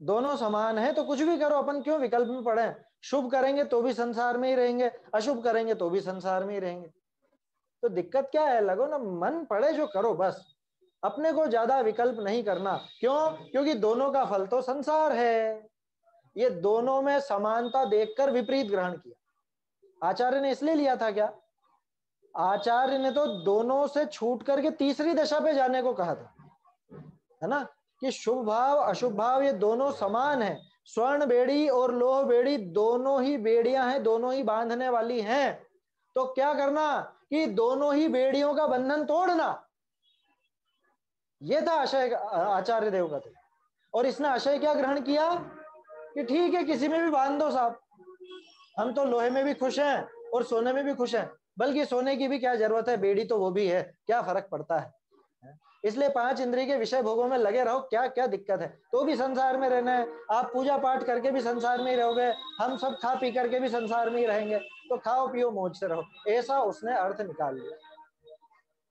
दोनों समान है तो कुछ भी करो, अपन क्यों विकल्प में पड़े? शुभ करेंगे तो भी संसार में ही रहेंगे, अशुभ करेंगे तो भी संसार में ही रहेंगे, तो दिक्कत क्या है? लगो ना, मन पड़े जो करो बस, अपने को ज्यादा विकल्प नहीं करना। क्यों? क्योंकि दोनों का फल तो संसार है। ये दोनों में समानता देखकर विपरीत ग्रहण किया आचार्य ने, इसलिए लिया था क्या? आचार्य ने तो दोनों से छूट करके तीसरी दशा पे जाने को कहा था, है ना, कि शुभ भाव अशुभ भाव ये दोनों समान है। स्वर्ण बेड़ी और लोह बेड़ी दोनों ही बेड़ियां हैं, दोनों ही बांधने वाली हैं, तो क्या करना कि दोनों ही बेड़ियों का बंधन तोड़ना। यह था आशय आचार्य देव का। और इसने आशय क्या ग्रहण किया कि ठीक है, किसी में भी बांध दो साहब, हम तो लोहे में भी खुश हैं और सोने में भी खुश हैं, बल्कि सोने की भी क्या जरूरत है, बेड़ी तो वो भी है, क्या फर्क पड़ता है। इसलिए 5 इंद्रिय के विषय भोगों में लगे रहो, क्या क्या दिक्कत है, तो भी संसार में रहना है। आप पूजा पाठ करके भी संसार में ही रहोगे, हम सब खा पी करके भी संसार में ही रहेंगे, तो खाओ पियो मौज से रहो, ऐसा उसने अर्थ निकाल लिया।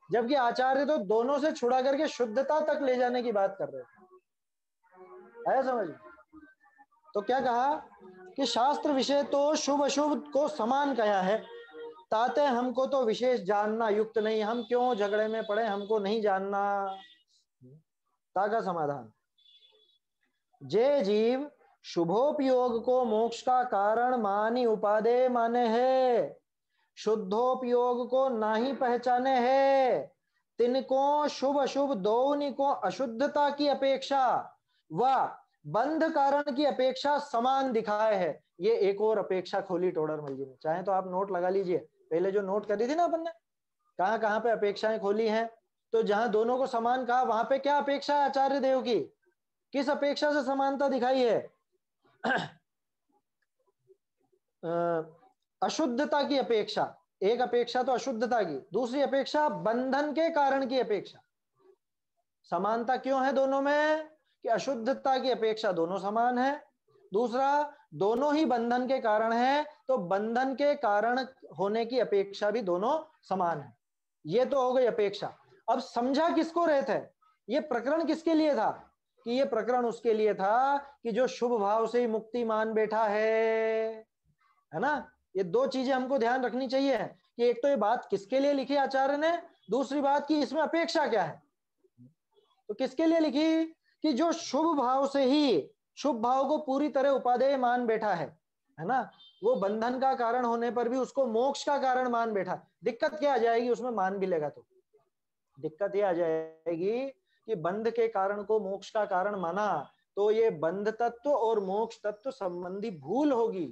जबकि आचार्य तो दोनों से छुड़ा करके शुद्धता तक ले जाने की बात कर रहे थे। आया समझ? तो क्या कहा कि शास्त्र विषय तो शुभ अशुभ को समान कहा है, ताते हमको तो विशेष जानना युक्त नहीं, हम क्यों झगड़े में पड़े, हमको नहीं जानना। ता का समाधान, जे जीव शुभोपयोग को मोक्ष का कारण मानी उपादेय माने है, शुद्धोपयोग को नहीं पहचाने है, तिनको शुभ अशुभ दोनों को अशुद्धता की अपेक्षा व बंध कारण की अपेक्षा समान दिखाए है। ये एक और अपेक्षा खोली टोडरमल जी ने, चाहे तो आप नोट लगा लीजिए, पहले जो नोट करी थी ना अपन ने, कहां कहां पे अपेक्षाएं खोली हैं, तो जहां दोनों को समान कहा वहां पे क्या अपेक्षा है आचार्य देव की, किस अपेक्षा से समानता दिखाई है? अशुद्धता की अपेक्षा, एक अपेक्षा तो अशुद्धता की, दूसरी अपेक्षा बंधन के कारण की अपेक्षा। समानता क्यों है दोनों में कि अशुद्धता की अपेक्षा दोनों समान है, दूसरा दोनों ही बंधन के कारण है, तो बंधन के कारण होने की अपेक्षा भी दोनों समान है। ये तो हो गई अपेक्षा। अब समझा किसको रहे थे, ये प्रकरण किसके लिए था कि ये प्रकरण उसके लिए था कि जो शुभ भाव से ही मुक्ति मान बैठा है ना। ये दो चीजें हमको ध्यान रखनी चाहिए कि एक तो ये बात किसके लिए लिखी आचार्य ने, दूसरी बात कि इसमें अपेक्षा क्या है। तो किसके लिए लिखी कि जो शुभ भाव से ही, शुभ भाव को पूरी तरह उपादेय मान बैठा है ना, वो बंधन का कारण होने पर भी उसको मोक्ष का कारण मान बैठा। दिक्कत क्या आ जाएगी उसमें, मान भी लेगा तो दिक्कत ये आ जाएगी कि बंध के कारण को मोक्ष का कारण माना, तो ये बंध तत्व और मोक्ष तत्व संबंधी भूल होगी।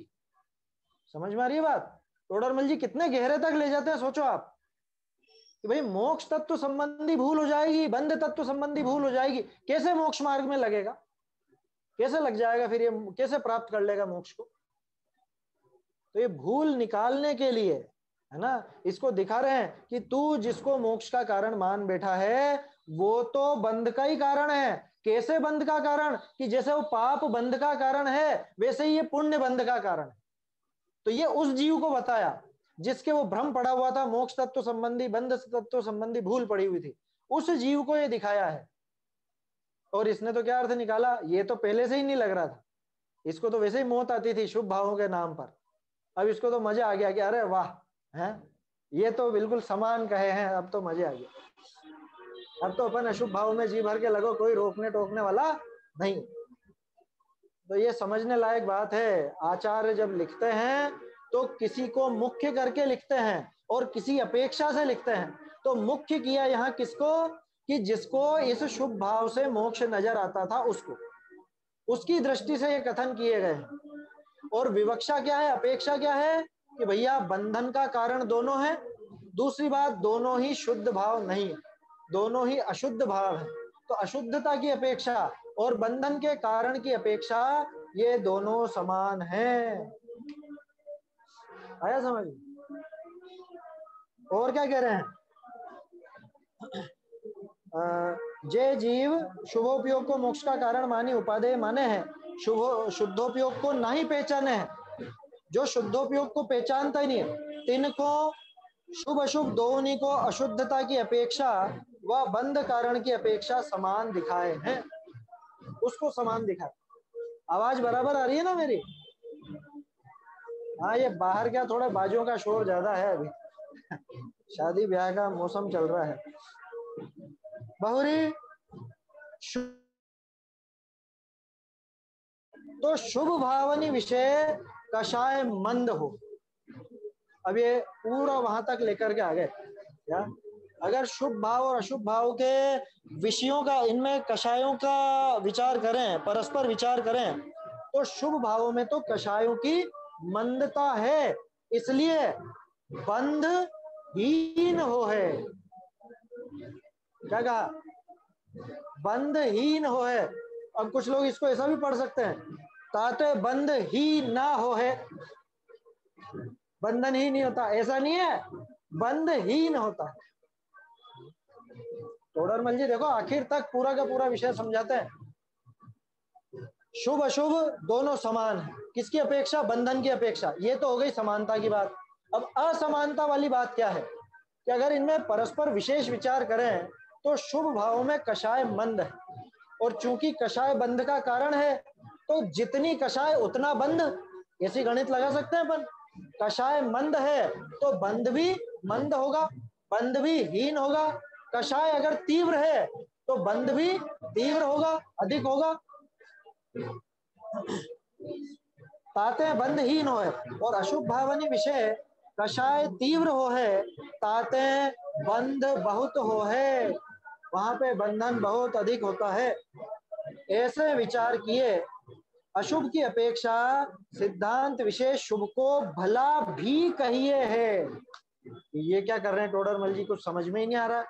समझ में आ रही है बात? टोडरमल जी कितने गहरे तक ले जाते हैं, सोचो आप कि भाई मोक्ष तत्व संबंधी भूल हो जाएगी, बंध तत्व संबंधी भूल हो जाएगी, कैसे मोक्ष मार्ग में लगेगा, कैसे लग जाएगा, फिर ये कैसे प्राप्त कर लेगा मोक्ष को। तो ये भूल निकालने के लिए है ना, इसको दिखा रहे हैं कि तू जिसको मोक्ष का कारण मान बैठा है वो तो बंध का ही कारण है। कैसे बंध का कारण कि जैसे वो पाप बंध का कारण है वैसे ही ये पुण्य बंध का कारण है। तो ये उस जीव को बताया जिसके वो भ्रम पड़ा हुआ था, मोक्ष तत्व संबंधी बंध तत्व संबंधी भूल पड़ी हुई थी, उस जीव को ये दिखाया है। और इसने तो क्या अर्थ निकाला, ये तो पहले से ही नहीं लग रहा था, इसको तो वैसे ही मौत आती थी शुभ भावों के नाम पर। अब इसको तो मजा आ गया कि अरे वाह है, ये तो बिल्कुल समान कहे हैं, अब तो मजे आ गया, अब तो अपन अशुभ भाव में जी भर के लगो, कोई रोकने टोकने वाला नहीं। तो ये समझने लायक बात है, आचार्य जब लिखते हैं तो किसी को मुख्य करके लिखते हैं और किसी अपेक्षा से लिखते हैं। तो मुख्य किया यहाँ किसको कि जिसको इस शुभ भाव से मोक्ष नजर आता था उसको, उसकी दृष्टि से ये कथन किए गए हैं। और विवक्षा क्या है, अपेक्षा क्या है कि भैया बंधन का कारण दोनों है, दूसरी बात दोनों ही शुद्ध भाव नहीं है, दोनों ही अशुद्ध भाव है। तो अशुद्धता की अपेक्षा और बंधन के कारण की अपेक्षा ये दोनों समान हैं। आया समझ? और क्या कह रहे हैं, जे जीव शुभोपयोग को मोक्ष का कारण मानी उपादेय माने हैं, शुद्धोपयोग को नहीं पहचाने हैं, जो शुद्धोपयोग को पहचानता ही नहीं है, तिनको शुभ अशुभ दोनों को अशुद्धता की अपेक्षा व बंध कारण की अपेक्षा समान दिखाए हैं, उसको समान दिखाए। आवाज बराबर आ रही है ना मेरी? हाँ, ये बाहर क्या थोड़ा बाजों का शोर ज्यादा है, अभी शादी ब्याह का मौसम चल रहा है। बहुरी तो शुभ भावनी विषय कषाय मंद हो। अब ये पूरा वहां तक लेकर के आ गए क्या, अगर शुभ भाव और अशुभ भाव के विषयों का, इनमें कषायों का विचार करें, परस्पर विचार करें, तो शुभ भावों में तो कषायों की मंदता है, इसलिए बंध हीन हो है। क्या कहा? बंधहीन हो है। अब कुछ लोग इसको ऐसा भी पढ़ सकते हैं, ताते बंध ही ना हो है, बंधन ही नहीं होता, ऐसा नहीं है, बंधहीन होता है। तोडरमल जी देखो आखिर तक पूरा का पूरा विषय समझाते हैं। शुभ अशुभ दोनों समान है, किसकी अपेक्षा? बंधन की अपेक्षा। ये तो हो गई समानता की बात। अब असमानता वाली बात क्या है कि अगर इनमें परस्पर विशेष विचार करें तो शुभ भावों में कषाय मंद है, और चूंकि कषाय बंध का कारण है तो जितनी कषाय उतना बंध, ऐसी गणित लगा सकते हैं अपन। कषाय मंद है तो बंध भी मंद होगा, बंध भी हीन होगा। कषाय अगर तीव्र है तो बंध भी तीव्र होगा, अधिक होगा। ताते बंधहीन हो है, और अशुभ भावनी विषय कषाय तीव्र हो है, ताते बंध बहुत हो है, वहां पे बंधन बहुत अधिक होता है। ऐसे विचार किए अशुभ की अपेक्षा सिद्धांत विशेष शुभ को भला भी कहिए है। ये क्या कर रहे हैं टोडरमल जी, कुछ समझ में ही नहीं आ रहा।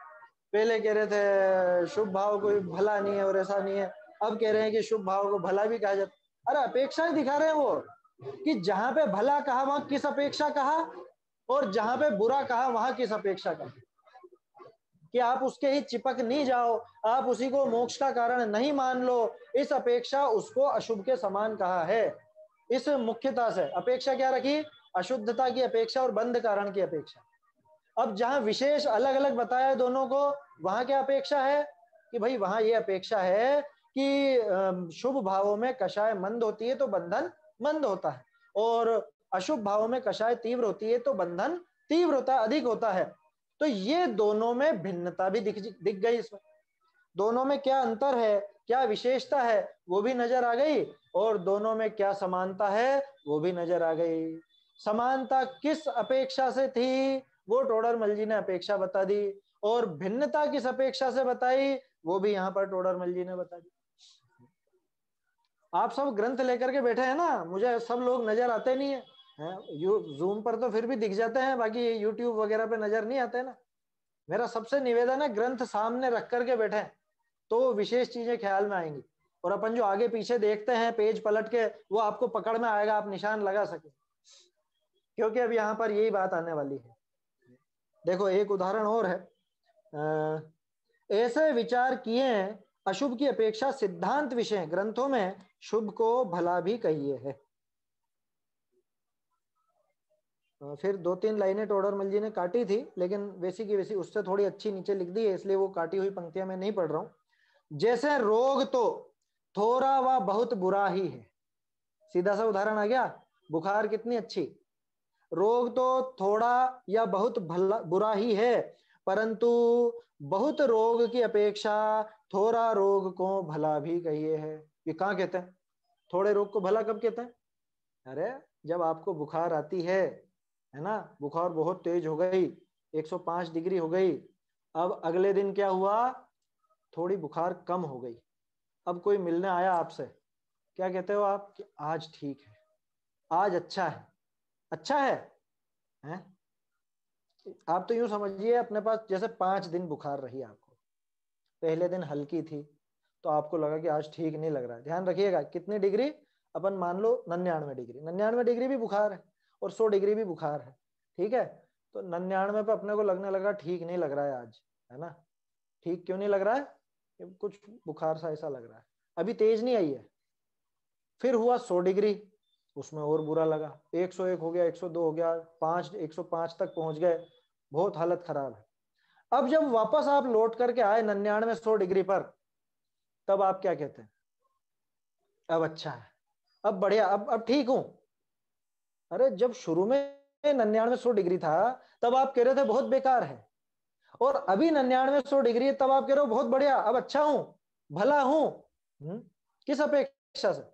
पहले कह रहे थे शुभ भाव कोई भला नहीं है और ऐसा नहीं है, अब कह रहे हैं कि शुभ भाव को भला भी कहा जाता। अरे अपेक्षाएं दिखा रहे हैं वो, कि जहां पे भला कहा वहां किस अपेक्षा कहा, और जहां पे बुरा कहा वहां किस अपेक्षा कहा, कि आप उसके ही चिपक नहीं जाओ, आप उसी को मोक्ष का कारण नहीं मान लो, इस अपेक्षा उसको अशुभ के समान कहा है। इस मुख्यता से अपेक्षा क्या रखी? अशुद्धता की अपेक्षा और बंध कारण की अपेक्षा। अब जहां विशेष अलग अलग बताया दोनों को, वहां क्या अपेक्षा है कि भाई वहां ये अपेक्षा है कि शुभ भावों में कषाय मंद होती है तो बंधन मंद होता है, और अशुभ भावों में कषाय तीव्र होती है तो बंधन तीव्र होता है, अधिक होता है। तो ये दोनों में भिन्नता भी दिख गई। इसमें दोनों में क्या अंतर है, क्या विशेषता है, वो भी नजर आ गई, और दोनों में क्या समानता है वो भी नजर आ गई। समानता किस अपेक्षा से थी वो टोडरमल जी ने अपेक्षा बता दी, और भिन्नता किस अपेक्षा से बताई वो भी यहाँ पर टोडरमल जी ने बता दी। आप सब ग्रंथ लेकर के बैठे हैं ना, मुझे सब लोग नजर आते नहीं है, जूम पर तो फिर भी दिख जाते हैं, बाकी यूट्यूब वगैरह पे नजर नहीं आते ना। मेरा सबसे निवेदन है ग्रंथ सामने रख करके बैठे तो विशेष चीजें ख्याल में आएंगी, और अपन जो आगे पीछे देखते हैं पेज पलट के वो आपको पकड़ में आएगा, आप निशान लगा सके, क्योंकि अब यहाँ पर यही बात आने वाली है। देखो एक उदाहरण और है, ऐसे विचार किए अशुभ की अपेक्षा सिद्धांत विषय ग्रंथों में शुभ को भला भी कहिए है। फिर दो तीन लाइनें टोडरमल जी ने काटी थी, लेकिन वैसी की वैसी उससे थोड़ी अच्छी नीचे लिख दी है, इसलिए वो काटी हुई पंक्तियां मैं नहीं पढ़ रहा हूं। जैसे रोग तो थोड़ा व बहुत बुरा ही है, सीधा सा उदाहरण आ गया। बुखार कितनी अच्छी, रोग तो थोड़ा या बहुत भला बुरा ही है, परंतु बहुत रोग की अपेक्षा थोड़ा रोग को भला भी कहिए है। ये कहाँ कहते हैं? थोड़े रोग को भला कब कहते हैं? अरे जब आपको बुखार आती है ना, बुखार बहुत तेज हो गई, 105 डिग्री हो गई, अब अगले दिन क्या हुआ, थोड़ी बुखार कम हो गई, अब कोई मिलने आया आपसे, क्या कहते हो आप कि आज ठीक है, आज अच्छा है। अच्छा है? आप तो यूं समझिए अपने पास जैसे 5 दिन बुखार रही आपको, पहले दिन हल्की थी तो आपको लगा कि आज ठीक नहीं लग रहा है। ध्यान रखिएगा कितनी डिग्री, अपन मान लो 99 डिग्री, 99 डिग्री भी बुखार है और 100 डिग्री भी बुखार है, ठीक है? तो 99 पे अपने को लगने लगा ठीक नहीं लग रहा है आज, है ना? ठीक क्यों नहीं लग रहा है? कुछ बुखार सा ऐसा लग रहा है, अभी तेज नहीं आई है। फिर हुआ 100 डिग्री, उसमें और बुरा लगा, 101 हो गया, 102 हो गया, 105 तक पहुंच गए, बहुत हालत खराब है। अब जब वापस आप लौट करके आए 99 100 डिग्री पर, तब आप क्या कहते हैं? अब अच्छा है, अब बढ़िया, अब ठीक हूं। अरे जब शुरू में 99 100 डिग्री था तब आप कह रहे थे बहुत बेकार है, और अभी 99 100 डिग्री तब आप कह रहे हो बहुत बढ़िया, अब अच्छा हूं, भला हूं। किस अपेक्षा से?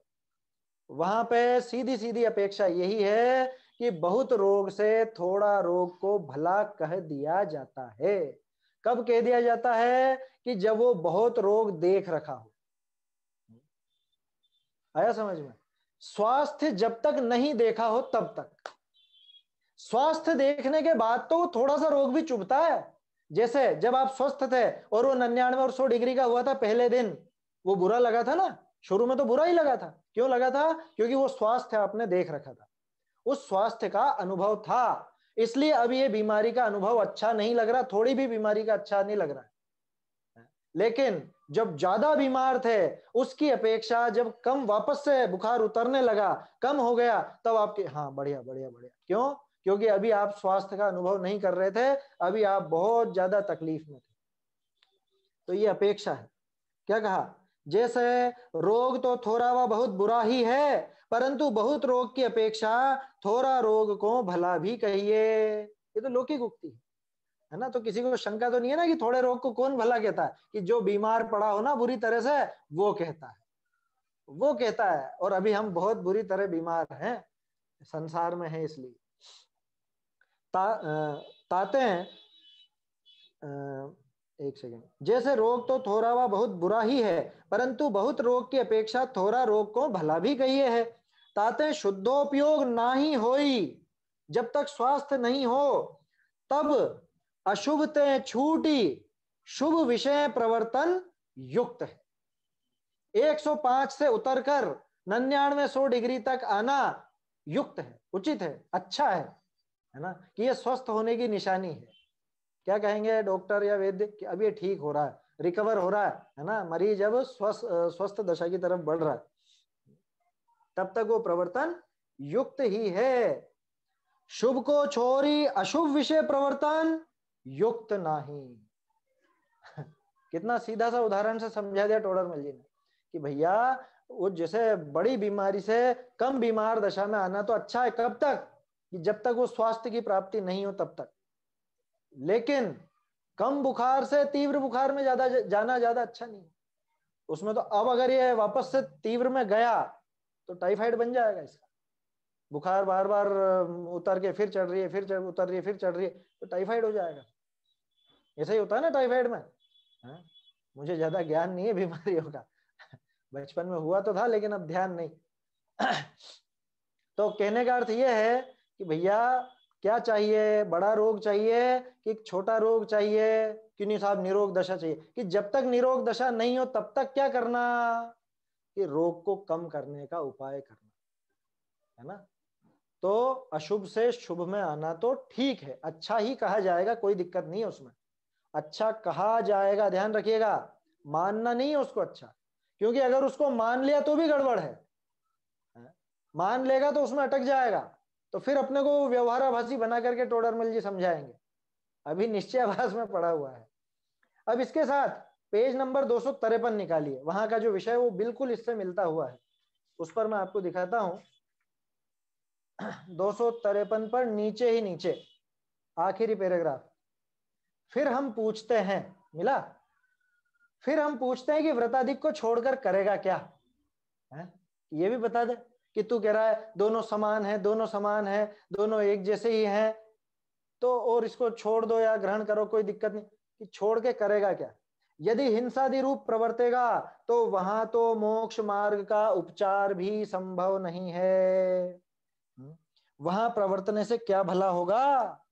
वहां पे सीधी सीधी अपेक्षा यही है कि बहुत रोग से थोड़ा रोग को भला कह दिया जाता है। कब कह दिया जाता है? कि जब वो बहुत रोग देख रखा हो। आया समझ में? स्वास्थ्य जब तक नहीं देखा हो तब तक। स्वास्थ्य देखने के बाद तो थोड़ा सा रोग भी चुभता है। जैसे जब आप स्वस्थ थे और वो 99 और 100 डिग्री का हुआ था पहले दिन, वो बुरा लगा था ना, शुरू में तो बुरा ही लगा था। क्यों लगा था? क्योंकि वो स्वास्थ्य आपने देख रखा था, उस स्वास्थ्य का अनुभव था, इसलिए अब ये बीमारी का अनुभव अच्छा नहीं लग रहा, थोड़ी भी बीमारी का अच्छा नहीं लग रहा है। लेकिन जब ज्यादा बीमार थे उसकी अपेक्षा जब कम, वापस से बुखार उतरने लगा, कम हो गया, तब आपके हाँ बढ़िया बढ़िया बढ़िया। क्यों? क्योंकि अभी आप स्वास्थ्य का अनुभव नहीं कर रहे थे, अभी आप बहुत ज्यादा तकलीफ में थे। तो ये अपेक्षा है। क्या कहा? जैसे रोग तो थोड़ा व बहुत बुरा ही है, परंतु बहुत रोग की अपेक्षा थोड़ा रोग को भला भी कहिए। ये तो लौकिक उक्ति है ना, तो किसी को शंका तो नहीं है ना कि थोड़े रोग को कौन भला कहता है? कि जो बीमार पड़ा हो ना बुरी तरह से, वो कहता है, वो कहता है। और अभी हम बहुत बुरी तरह बीमार हैं, संसार में है, इसलिए ताते हैं। एक सेकेंड। जैसे रोग तो थोड़ा व बहुत बुरा ही है, परंतु बहुत रोग की अपेक्षा थोड़ा रोग को भला भी कहिए है। ताते शुद्धोपयोग ना ही होई, जब तक स्वास्थ्य नहीं हो तब अशुभते छूटी, शुभ विषय प्रवर्तन युक्त है। 105 से उतरकर 99-100 डिग्री तक आना युक्त है, उचित है, अच्छा है ना, कि यह स्वस्थ होने की निशानी है। क्या कहेंगे डॉक्टर या वैद्य कि अब ये ठीक हो रहा है, रिकवर हो रहा है ना, मरीज अब स्वस्थ दशा की तरफ बढ़ रहा है, तब तक वो प्रवर्तन युक्त ही है। शुभ को छोड़ी अशुभ विषय प्रवर्तन युक्त नहीं। कितना सीधा सा उदाहरण से समझा दिया टोडरमल जी ने कि भैया वो जैसे बड़ी बीमारी से कम बीमार दशा में आना तो अच्छा है, कब तक? कि जब तक वो स्वास्थ्य की प्राप्ति नहीं हो तब तक। लेकिन कम बुखार से तीव्र बुखार में ज्यादा जाना ज्यादा अच्छा नहीं। उसमें तो अब अगर ये वापस से तीव्र में गया तो टाइफाइड बन जाएगा इसका। बुखार बार बार उतर के फिर चढ़ रही है, फिर उतर रही है, फिर चढ़ रही है, तो टाइफाइड हो जाएगा। ऐसा ही होता है ना टाइफाइड में। हाँ? मुझे ज्यादा ज्ञान नहीं है बीमारियों का, बचपन में हुआ तो था लेकिन अब ध्यान नहीं। तो कहने का अर्थ यह है कि भैया क्या चाहिए, बड़ा रोग चाहिए कि छोटा रोग चाहिए? कि नहीं साहब निरोग दशा चाहिए। कि जब तक निरोग दशा नहीं हो तब तक क्या करना? कि रोग को कम करने का उपाय करना, है ना। तो अशुभ से शुभ में आना तो ठीक है, अच्छा ही कहा जाएगा, कोई दिक्कत नहीं है उसमें, अच्छा कहा जाएगा, ध्यान रखिएगा, मानना नहीं है उसको अच्छा। क्योंकि अगर उसको मान लिया तो भी गड़बड़ है, मान लेगा तो उसमें अटक जाएगा, तो फिर अपने को व्यवहाराभासी बना करके टोडरमल जी समझाएंगे। अभी निश्चयाभास में पड़ा हुआ है। अब इसके साथ पेज नंबर 253 निकालिए, वहां का जो विषय वो बिल्कुल इससे मिलता हुआ है, उस पर मैं आपको दिखाता हूं। 253 पर नीचे ही नीचे आखिरी पैराग्राफ। फिर हम पूछते हैं, मिला? फिर हम पूछते हैं कि व्रताधिक को छोड़कर करेगा क्या है? ये भी बता दे कि तू कह रहा है दोनों समान है, दोनों समान है, दोनों एक जैसे ही हैं, तो और इसको छोड़ दो या ग्रहण करो, कोई दिक्कत नहीं। कि छोड़ के करेगा क्या? यदि हिंसादि रूप प्रवर्तेगा तो वहां तो मोक्ष मार्ग का उपचार भी संभव नहीं है। वहां प्रवर्तने से क्या भला होगा?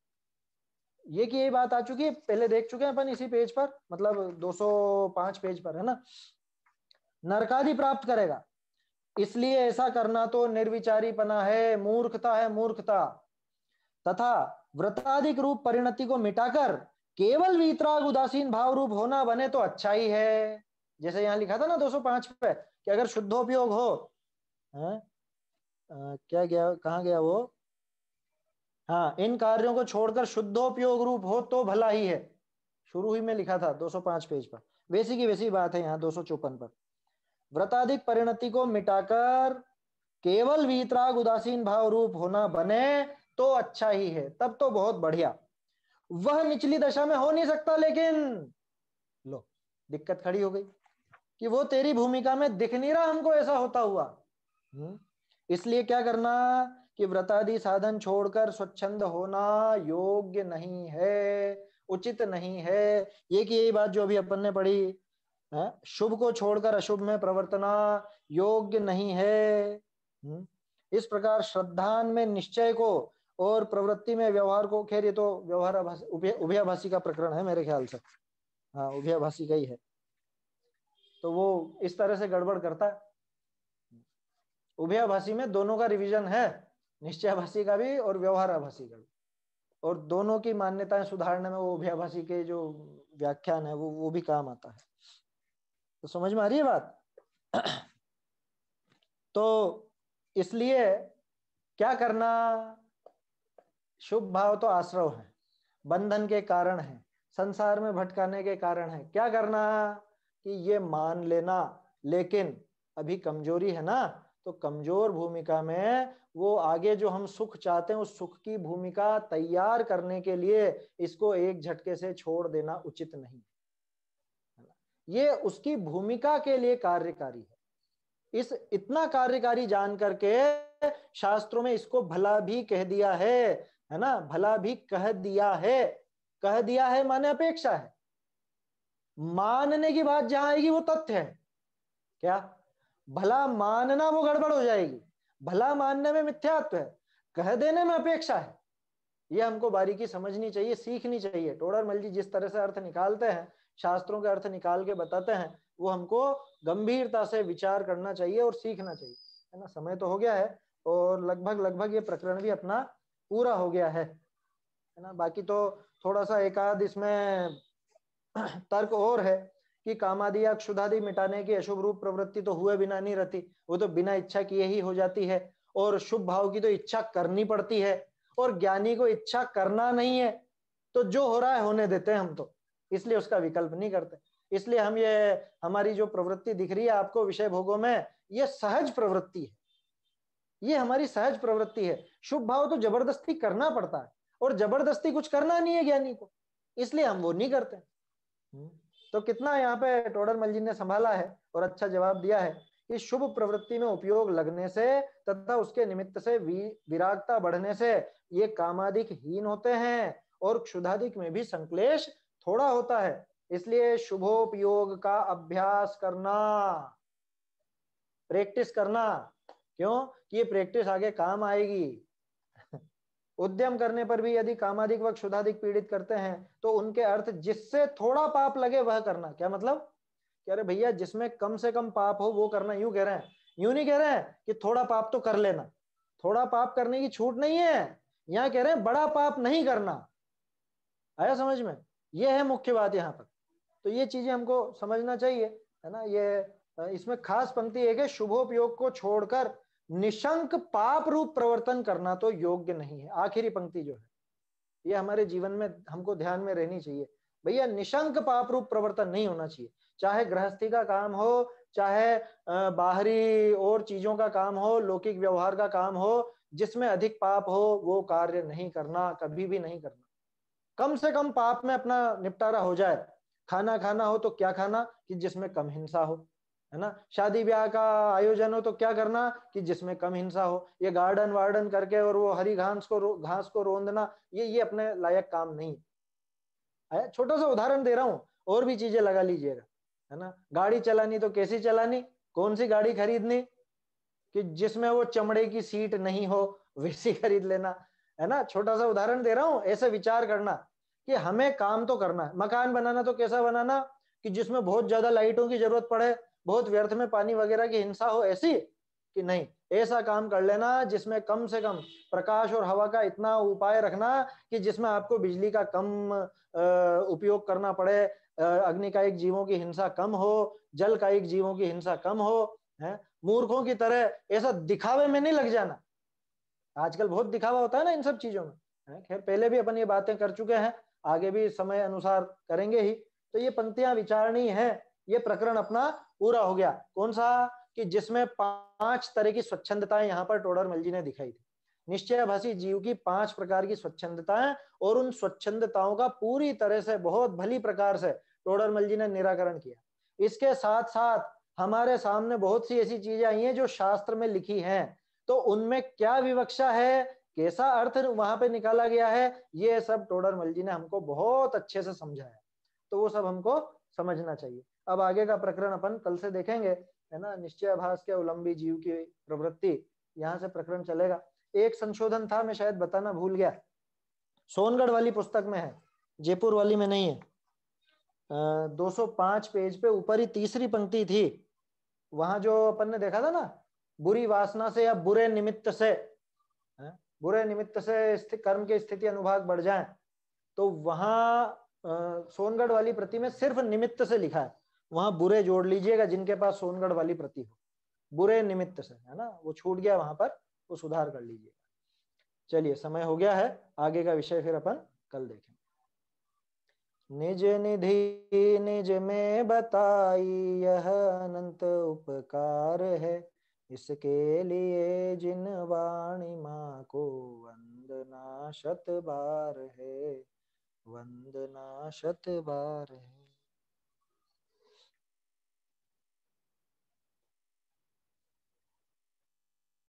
ये कि यही बात आ चुकी है, पहले देख चुके हैं अपन इसी पेज पर, मतलब 205 पेज पर, है ना। नरकादि प्राप्त करेगा, इसलिए ऐसा करना तो निर्विचारीपना है, मूर्खता है, मूर्खता। तथा व्रताधिक रूप परिणति को मिटाकर केवल वीतराग उदासीन भाव रूप होना बने तो अच्छा ही है। जैसे यहां लिखा था ना 205 पे कि अगर शुद्धोपयोग हो, है? क्या गया, कहाँ गया वो? हाँ, इन कार्यों को छोड़कर शुद्धोपयोग रूप हो तो भला ही है। शुरू ही में लिखा था 205 पेज पर, वैसी की वैसी बात है यहाँ 254 पर। व्रताधिक परिणति को मिटाकर केवल वीतराग उदासीन भाव रूप होना बने तो अच्छा ही है, तब तो बहुत बढ़िया। वह निचली दशा में हो नहीं सकता, लेकिन लो दिक्कत खड़ी हो गई कि वो तेरी भूमिका में दिख नहीं रहा हमको ऐसा होता हुआ। इसलिए क्या करना कि व्रतादि साधन छोड़कर स्वच्छंद होना योग्य नहीं है, उचित नहीं है। ये कि यही बात जो अभी अपन ने पढ़ी है, शुभ को छोड़कर अशुभ में प्रवर्तना योग्य नहीं है। इस प्रकार श्रद्धान में निश्चय को और प्रवृत्ति में व्यवहार को, खैर ये तो व्यवहार उभयाभासी का प्रकरण है मेरे ख्याल से, हाँ उभयाभासी का ही है, तो वो इस तरह से गड़बड़ करता है। उभयाभासी में दोनों का रिवीजन है, निश्चयाभासी का भी और व्यवहाराभासी का भी, और दोनों की मान्यताएं सुधारने में वो उभयाभासी के जो व्याख्यान है वो भी काम आता है। तो समझ में आ रही है बात? तो इसलिए क्या करना, शुभ भाव तो आश्रव है, बंधन के कारण है, संसार में भटकाने के कारण है। क्या करना कि ये मान लेना, लेकिन अभी कमजोरी है ना, तो कमजोर भूमिका में वो आगे जो हम सुख चाहते हैं उस सुख की भूमिका तैयार करने के लिए इसको एक झटके से छोड़ देना उचित नहीं। ये उसकी भूमिका के लिए कार्यकारी है। इस इतना कार्यकारी जान करके शास्त्रों में इसको भला भी कह दिया है ना, भला भी कह दिया है। कह दिया है माने अपेक्षा है, मानने की बात जहां आएगी वो तथ्य है। क्या भला मानना वो गड़बड़ हो जाएगी, भला मानने में मिथ्यात्व है, कह देने में अपेक्षा है। ये हमको बारीकी समझनी चाहिए, सीखनी चाहिए। टोडरमल जी जिस तरह से अर्थ निकालते हैं, शास्त्रों के अर्थ निकाल के बताते हैं, वो हमको गंभीरता से विचार करना चाहिए और सीखना चाहिए, है ना। समय तो हो गया है और लगभग ये प्रकरण भी अपना पूरा हो गया है ना। बाकी तो थोड़ा सा एकाध इसमें तर्क और है कि कामादि या क्षुधादि मिटाने की अशुभ रूप प्रवृत्ति तो हुए बिना नहीं रहती, वो तो बिना इच्छा किए ही हो जाती है। और शुभ भाव की तो इच्छा करनी पड़ती है, और ज्ञानी को इच्छा करना नहीं है, तो जो हो रहा है होने देते हैं हम तो, इसलिए उसका विकल्प नहीं करते। इसलिए हम ये हमारी जो प्रवृत्ति दिख रही है आपको विषय भोगों में, ये सहज प्रवृत्ति है, ये हमारी सहज प्रवृत्ति है। शुभ भाव तो जबरदस्ती करना पड़ता है, और जबरदस्ती कुछ करना नहीं है ज्ञानी को, इसलिए हम वो नहीं करते। तो कितना यहाँ पे टोडरमल जी ने संभाला है और अच्छा जवाब दिया है कि शुभ प्रवृत्ति में उपयोग लगने से तथा उसके निमित्त से विरागता बढ़ने से ये कामादिक हीन होते हैं, और क्षुधादिक में भी संक्लेश थोड़ा होता है। इसलिए शुभोपयोग का अभ्यास करना, प्रैक्टिस करना, क्यों कि ये प्रैक्टिस आगे काम आएगी। उद्यम करने पर भी यदि कामादिक व क्षुधादिक पीड़ित करते हैं तो उनके अर्थ जिससे थोड़ा पाप लगे वह करना। क्या मतलब कि अरे भैया जिसमें कम से कम पाप हो वो करना, यूं कह रहे हैं, यूं नहीं कह रहे हैं कि थोड़ा पाप तो कर लेना, थोड़ा पाप करने की छूट नहीं है, यहाँ कह रहे हैं बड़ा पाप नहीं करना। आया समझ में? ये है मुख्य बात यहाँ पर। तो ये चीजें हमको समझना चाहिए, है ना। ये इसमें खास पंक्ति एक है, शुभोपयोग को छोड़कर निशंक पाप रूप प्रवर्तन करना तो योग्य नहीं है। आखिरी पंक्ति जो है ये हमारे जीवन में हमको ध्यान में रहनी चाहिए। भैया निशंक पाप रूप प्रवर्तन नहीं होना चाहिए, चाहे गृहस्थी का काम हो, चाहे बाहरी और चीजों का काम हो, लौकिक व्यवहार का काम हो, जिसमें अधिक पाप हो वो कार्य नहीं करना, कभी भी नहीं करना। कम से कम पाप में अपना निपटारा हो जाए। खाना खाना हो तो क्या खाना कि जिसमें कम हिंसा हो, है ना। शादी ब्याह का आयोजन हो तो क्या करना कि जिसमें कम हिंसा हो। ये गार्डन वार्डन करके और वो हरी घास को रोंदना, ये अपने लायक काम नहीं है। छोटा सा उदाहरण दे रहा हूं, और भी चीजें लगा लीजिएगा, है ना। गाड़ी चलानी तो कैसी चलानी, कौन सी गाड़ी खरीदनी कि जिसमें वो चमड़े की सीट नहीं हो वैसी खरीद लेना, है ना। छोटा सा उदाहरण दे रहा हूं, ऐसे विचार करना कि हमें काम तो करना है। मकान बनाना तो कैसा बनाना कि जिसमें बहुत ज्यादा लाइटों की जरूरत पड़े, बहुत व्यर्थ में पानी वगैरह की हिंसा हो, ऐसी कि नहीं। ऐसा काम कर लेना जिसमें कम से कम प्रकाश और हवा का इतना उपाय रखना कि जिसमें आपको बिजली का कम उपयोग करना पड़े, अग्निकायिक जीवों की हिंसा कम हो, जल कायिक जीवों की हिंसा कम हो, है। मूर्खों की तरह ऐसा दिखावे में नहीं लग जाना। आजकल बहुत दिखावा होता है ना इन सब चीजों में। खैर पहले भी अपन ये बातें कर चुके हैं, आगे भी समय अनुसार करेंगे ही। तो ये पंक्तियां विचारणीय है। ये प्रकरण अपना पूरा हो गया। कौन सा कि जिसमें 5 तरह की स्वच्छंदताएं यहाँ पर टोडरमल जी ने दिखाई थी। निश्चयाभासी जीव की 5 प्रकार की स्वच्छंदताएं, और उन स्वच्छंदताओं का पूरी तरह से बहुत भली प्रकार से टोडरमल जी ने निराकरण किया। इसके साथ साथ हमारे सामने बहुत सी ऐसी चीजें आई हैं जो शास्त्र में लिखी हैं, तो उनमें क्या विवक्षा है, कैसा अर्थ वहां पे निकाला गया है, ये सब टोडरमल जी ने हमको बहुत अच्छे से समझाया। तो वो सब हमको समझना चाहिए। अब आगे का प्रकरण अपन कल से देखेंगे, है ना। निश्चयाभास के उलंबी जीव की प्रवृत्ति, यहाँ से प्रकरण चलेगा। एक संशोधन था, मैं शायद बताना भूल गया, सोनगढ़ वाली पुस्तक में है, जयपुर वाली में नहीं है। 205 पेज पे ऊपर ही तीसरी पंक्ति थी, वहां जो अपन ने देखा था ना, बुरी वासना से या बुरे निमित्त से, बुरे निमित्त से कर्म के स्थिति अनुभाग बढ़ जाए, तो वहां सोनगढ़ वाली प्रति में सिर्फ निमित्त से लिखा है, वहां बुरे जोड़ लीजिएगा जिनके पास सोनगढ़ वाली प्रति हो, बुरे निमित्त से, है ना, वो छूट गया वहां पर, वो सुधार कर लीजिएगा। चलिए समय हो गया है, आगे का विषय फिर अपन कल देखेंगे। निज निधि निज में बताई यह अनंत उपकार है, इसके लिए जिन वाणी माँ को वंदना शत बार है, वंदना शत बार है।